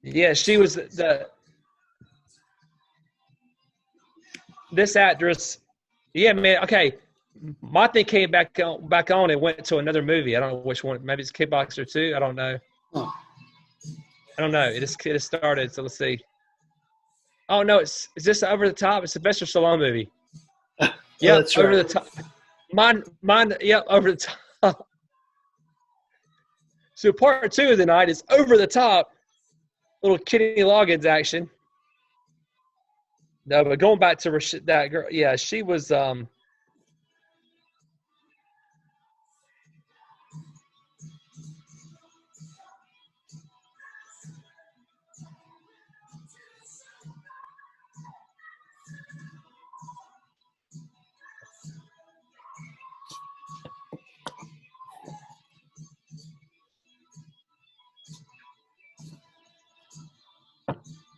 Yeah, she was this actress. Yeah, man. Okay, my thing came back on and went to another movie. I don't know which one. Maybe it's Kickboxer 2. I don't know. Huh. I don't know. It just started. So let's see. Oh no, is this Over the Top? It's a Sylvester Stallone movie. Yeah, that's Over right. the Top. Mine. Yeah, Over the Top. So part 2 of the night is Over the Top. Little Kenny Loggins action. No, but going back to that girl, yeah, she was.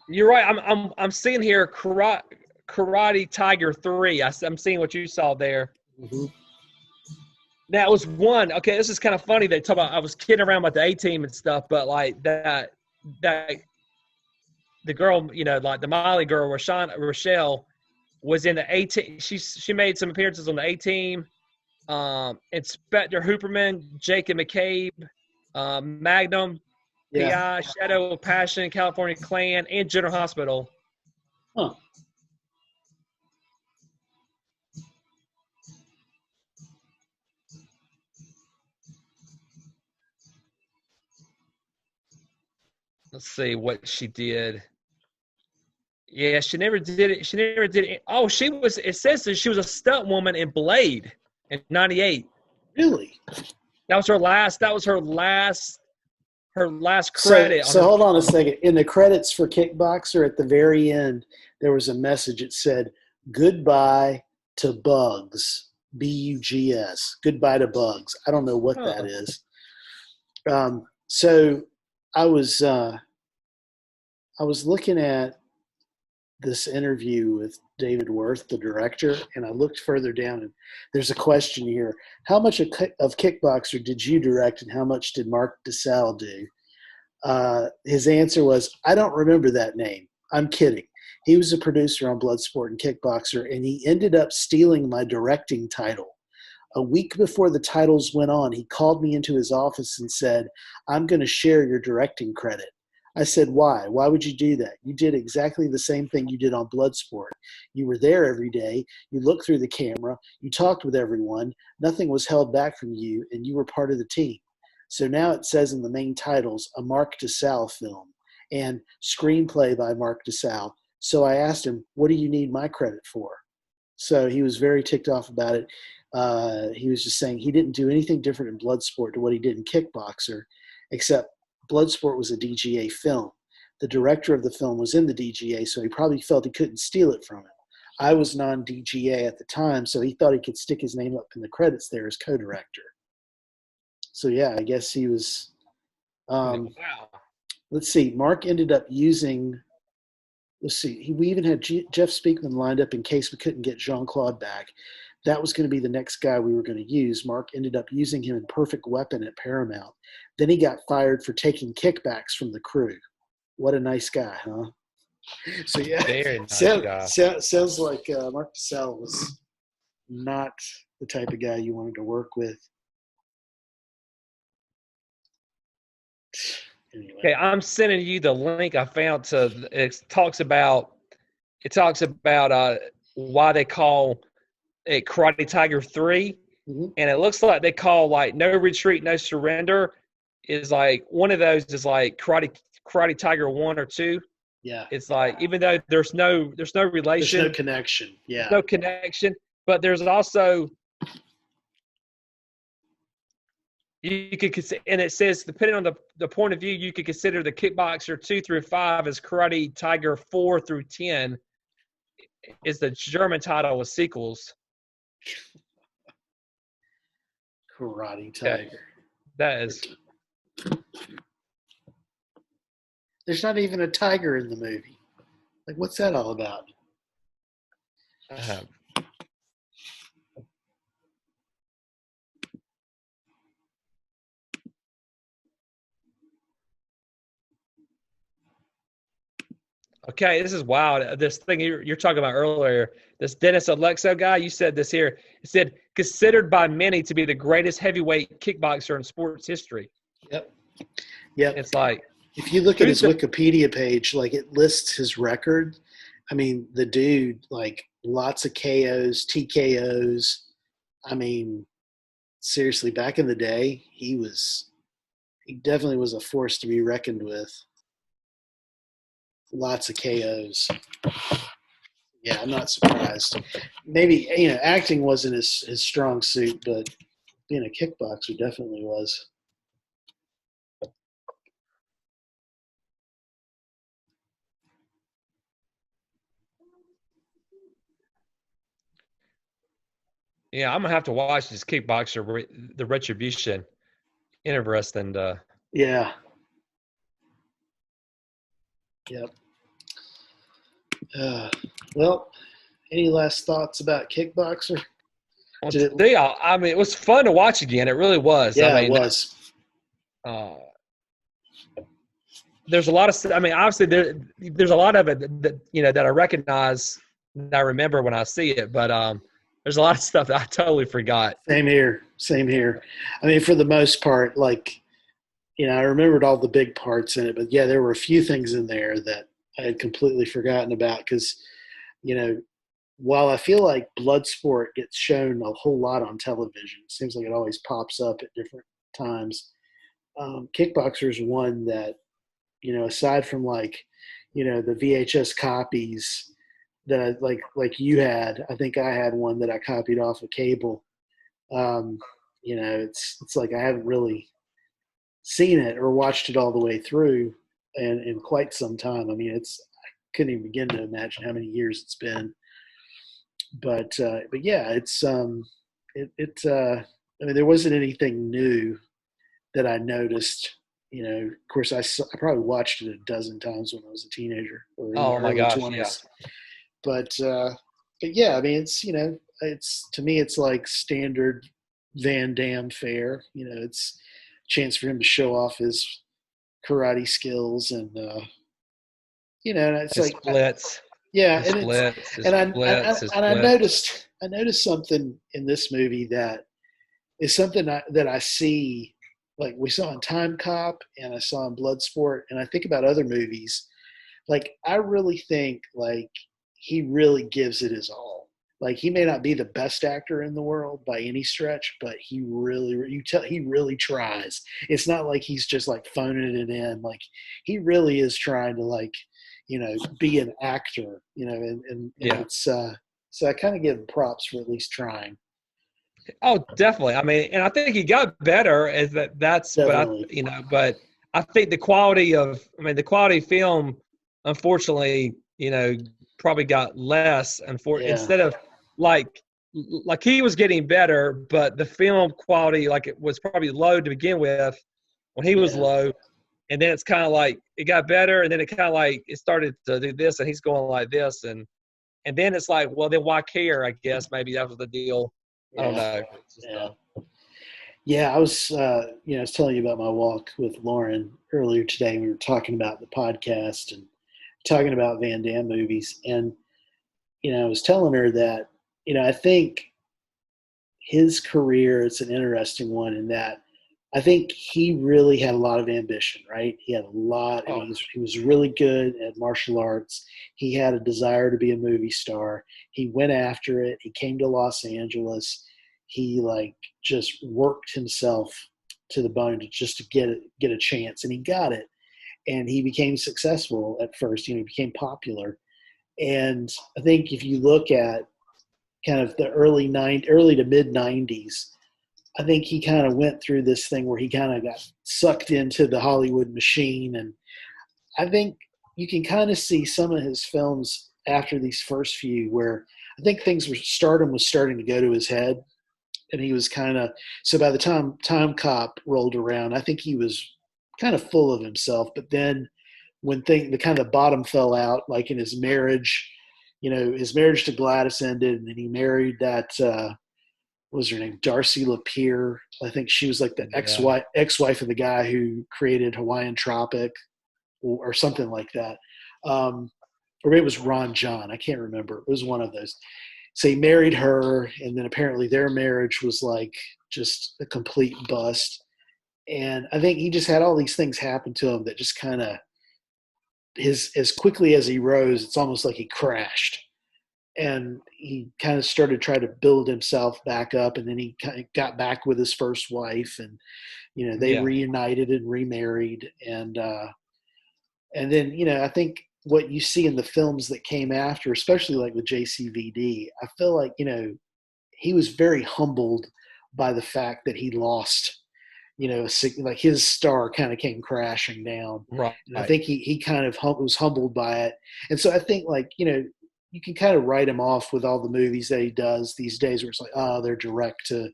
You're right. I'm seeing here Karate Tiger 3. I'm seeing what you saw there. Mm-hmm. That was one. Okay, this is kind of funny. They talk about I was kidding around with the A-Team and stuff, but like that the girl, like the Molly girl, Rochelle, was in the A-Team. She made some appearances on the A-Team. Inspector Hooperman, Jacob McCabe, Magnum. Yeah. PI, Shadow of Passion, California Clan, and General Hospital. Huh. Let's see what she did. Yeah, she never did it. She never did it. Oh, she was. It says that she was a stunt woman in Blade in '98. Really? That was her last. That was her last credit. So hold on a second. In the credits for Kickboxer, at the very end, there was a message. It said, "Goodbye to Bugs." B-U-G-S. Goodbye to Bugs. I don't know what that is. So I was looking at this interview with David Worth, the director, and I looked further down, and there's a question here. How much of Kickboxer did you direct, and how much did Mark DeSalle do? His answer was, I don't remember that name. I'm kidding. He was a producer on Bloodsport and Kickboxer, and he ended up stealing my directing title. A week before the titles went on, he called me into his office and said, I'm going to share your directing credit. I said, why? Why would you do that? You did exactly the same thing you did on Bloodsport. You were there every day. You looked through the camera. You talked with everyone. Nothing was held back from you, and you were part of the team. So now it says in the main titles, a Mark DeSalle film and screenplay by Mark DeSalle. So I asked him, what do you need my credit for? So he was very ticked off about it. He was just saying he didn't do anything different in Bloodsport to what he did in Kickboxer, except Bloodsport was a DGA film. The director of the film was in the DGA, so he probably felt he couldn't steal it from him. I was non-DGA at the time, so he thought he could stick his name up in the credits there as co-director. So yeah, I guess he was. Wow. Let's see. Mark ended up using. Let's see. We even had Jeff Speakman lined up in case we couldn't get Jean-Claude back. That was going to be the next guy we were going to use. Mark ended up using him in Perfect Weapon at Paramount. Then he got fired for taking kickbacks from the crew. What a nice guy, huh? So yeah, Very nice guy. Sounds like Mark DeSalle was not the type of guy you wanted to work with. Anyway. Okay, I'm sending you the link I found to. It talks about why they call it Karate Tiger 3, and it looks like they call like No Retreat, No Surrender is like one of those is like Karate Tiger 1 or 2. Yeah, it's like even though there's no relation, there's no connection. Yeah, no connection, but there's also. You could, and it says, depending on the point of view, you could consider the Kickboxer 2 through 5 as Karate Tiger 4 through 10 is the German title with sequels. Karate Tiger. Okay. That is. There's not even a tiger in the movie. Like, what's that all about? Okay, this is wild. This thing you're talking about earlier, this Dennis Alexo guy, you said this here. It said, considered by many to be the greatest heavyweight kickboxer in sports history. Yep. It's like. If you look at his Wikipedia page, like it lists his record. I mean, the dude, like lots of KOs, TKOs. I mean, seriously, back in the day, he definitely was a force to be reckoned with. Lots of KOs. Yeah, I'm not surprised. Maybe, acting wasn't his strong suit, but being a kickboxer definitely was. Yeah, I'm going to have to watch this Kickboxer, the Retribution. Interesting. Yeah. Yep. Well, any last thoughts about Kickboxer? I mean, it was fun to watch again. It really was. Yeah, I mean, it was. There's a lot of. I mean, obviously there's a lot of it that I recognize, and I remember when I see it. But there's a lot of stuff that I totally forgot. Same here. I mean, for the most part, like, I remembered all the big parts in it, but yeah, there were a few things in there that I had completely forgotten about because, while I feel like Bloodsport gets shown a whole lot on television, it seems like it always pops up at different times. Kickboxer is one that, aside from like, the VHS copies that I like you had, I think I had one that I copied off of cable. It's like I haven't really seen it or watched it all the way through in quite some time. I mean, I couldn't even begin to imagine how many years it's been. But yeah, it's I mean, there wasn't anything new that I noticed. Of course, I probably watched it a dozen times when I was a teenager or in my early 20s. Yeah. But yeah, I mean, it's to me, it's like standard Van Damme fare. It's a chance for him to show off his karate skills, and and it's His like, splits. yeah, His and it's splits. His and splits. His I splits. noticed something in this movie that is something that I see, like we saw in Time Cop and I saw in Bloodsport, and I think about other movies. Like I really think like he really gives it his all. Like he may not be the best actor in the world by any stretch, but he really tries. It's not like he's just like phoning it in. Like he really is trying to like, be an actor. And Yeah. it's so I kind of give him props for at least trying. Oh, definitely. I mean, and I think he got better as Definitely. but I think the quality of film, unfortunately, probably got less. And Yeah. instead of like he was getting better, but the film quality, like it was probably low to begin with when he was Yeah. low. And then it's kind of like it got better. And then it kind of like it started to do this and he's going like this. And then it's like, well, then why care? I guess maybe that was the deal. I don't know. It's just, Yeah. Yeah, I was, I was telling you about my walk with Lauren earlier today. We were talking about the podcast and talking about Van Damme movies, and I was telling her that, I think his career is an interesting one in that I think he really had a lot of ambition, right? He had a lot, and he was really good at martial arts. He had a desire to be a movie star. He went after it. He came to Los Angeles. He like just worked himself to the bone to get a chance, and he got it. And he became successful at first. He became popular. And I think if you look at kind of the early to mid '90s, I think he kind of went through this thing where he kind of got sucked into the Hollywood machine. And I think you can kind of see some of his films after these first few where I think stardom was starting to go to his head. And he was so by the time Time Cop rolled around, I think he was kind of full of himself. But then when the kind of bottom fell out, like in his marriage, his marriage to Gladys ended, and then he married that, what was her name? Darcy Lapierre. I think she was like the yeah. ex-wife of the guy who created Hawaiian Tropic or something like that. Or maybe it was Ron John. I can't remember. It was one of those. So he married her, and then apparently their marriage was like just a complete bust. And I think he just had all these things happen to him that just kind of as quickly as he rose, it's almost like he crashed. And he kind of started trying to build himself back up, and then he kind of got back with his first wife, and they Yeah. reunited and remarried, and then I think what you see in the films that came after, especially like with JCVD, I feel like he was very humbled by the fact that he lost. Like his star kind of came crashing down. Right. And I think he kind of was humbled by it. And so I think like, you can kind of write him off with all the movies that he does these days where it's like, oh, they're direct to,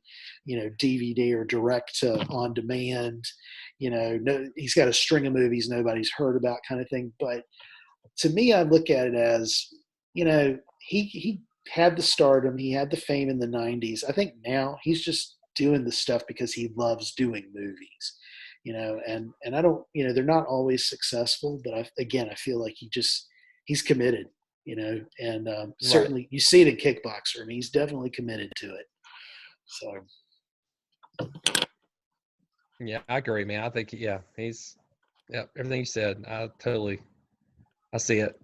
DVD or direct to on demand. No, he's got a string of movies nobody's heard about kind of thing. But to me, I look at it as, he had the stardom, he had the fame in the 90s. I think now he's just doing the stuff because he loves doing movies, and I don't, they're not always successful, but I feel like he's committed, and Right. certainly you see it in Kickboxer. I mean, he's definitely committed to it. So. Yeah, I agree, man. I think, he's, everything you said, I see it.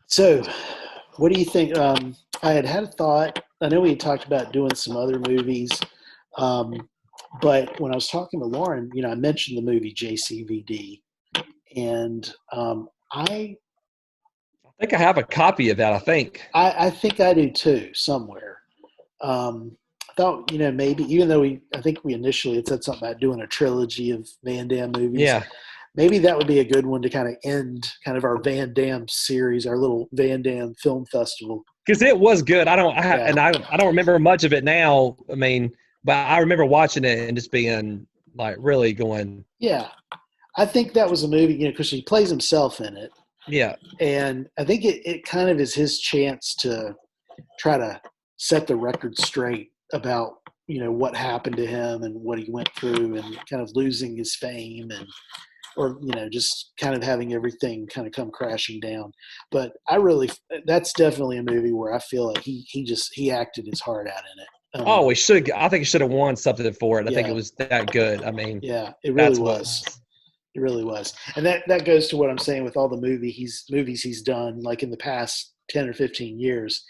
So, what do you think? I had a thought. I know we had talked about doing some other movies, but when I was talking to Lauren, I mentioned the movie JCVD, and I think I have a copy of that, I think. I think I do too somewhere. I thought maybe even though I think we initially had said something about doing a trilogy of Van Damme movies. Yeah. Maybe that would be a good one to kind of end kind of our Van Damme series, our little Van Damme film festival. Because it was good. I don't remember much of it now. I mean, but I remember watching it and just being like really going. Yeah, I think that was a movie, because he plays himself in it. Yeah. And I think it kind of is his chance to try to set the record straight about, what happened to him and what he went through and kind of losing his fame. And, or just kind of having everything kind of come crashing down. But that's definitely a movie where I feel like he acted his heart out in it. I think he should have won something for it. I think it was that good. I mean, yeah, it really was. It really was. And that goes to what I'm saying with all the movies he's done, like in the past 10 or 15 years.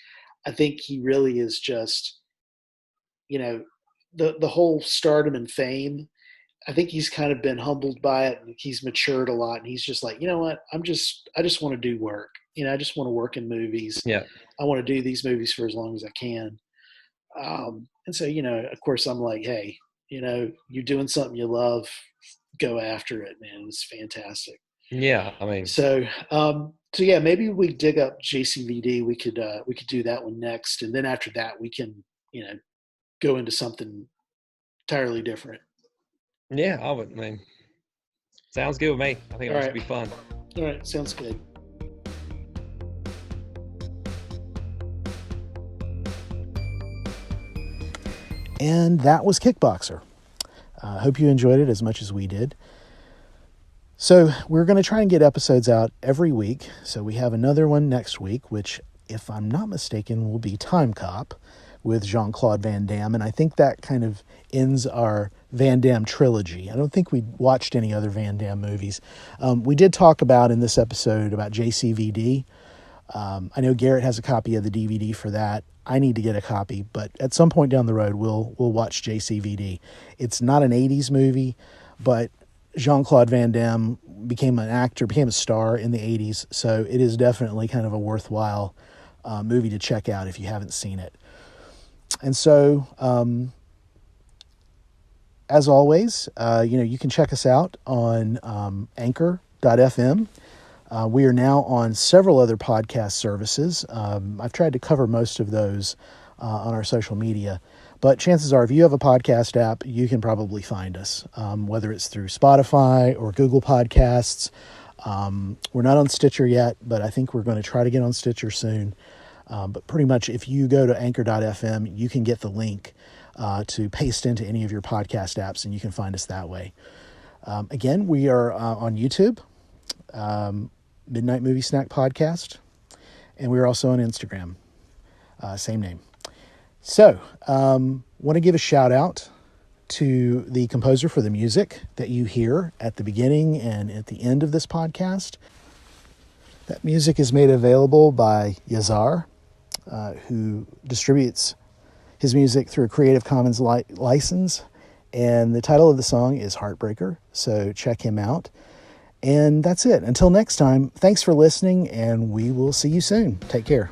I think he really is just, the whole stardom and fame. I think he's kind of been humbled by it, and he's matured a lot. And he's just like, you know what? I just want to do work. I just want to work in movies. Yeah. I want to do these movies for as long as I can. And so, of course I'm like, hey, you're doing something you love, go after it, man. It's fantastic. Yeah. I mean, so yeah, maybe we dig up JCVD. We could do that one next. And then after that, we can, go into something entirely different. Yeah. Sounds good with me. I think it should be fun. All right. Sounds good. And that was Kickboxer. I hope you enjoyed it as much as we did. So we're going to try and get episodes out every week. So we have another one next week, which, if I'm not mistaken, will be Time Cop with Jean-Claude Van Damme. And I think that kind of ends our Van Damme trilogy. I don't think we watched any other Van Damme movies. We did talk about in this episode about JCVD. I know Garrett has a copy of the DVD for that. I need to get a copy, but at some point down the road, we'll watch JCVD. It's not an 80s movie, but Jean-Claude Van Damme became a star in the 80s, so it is definitely kind of a worthwhile movie to check out if you haven't seen it. And so, as always, you can check us out on anchor.fm. We are now on several other podcast services. I've tried to cover most of those on our social media, but chances are if you have a podcast app, you can probably find us, whether it's through Spotify or Google Podcasts. We're not on Stitcher yet, but I think we're going to try to get on Stitcher soon. But pretty much if you go to anchor.fm, you can get the link to paste into any of your podcast apps, and you can find us that way. Again, we are on YouTube. Midnight Movie Snack Podcast, and we're also on Instagram, same name. So, want to give a shout out to the composer for the music that you hear at the beginning and at the end of this podcast. That music is made available by Yazar, who distributes his music through a Creative Commons license, and the title of the song is Heartbreaker, so check him out. And that's it. Until next time, thanks for listening, and we will see you soon. Take care.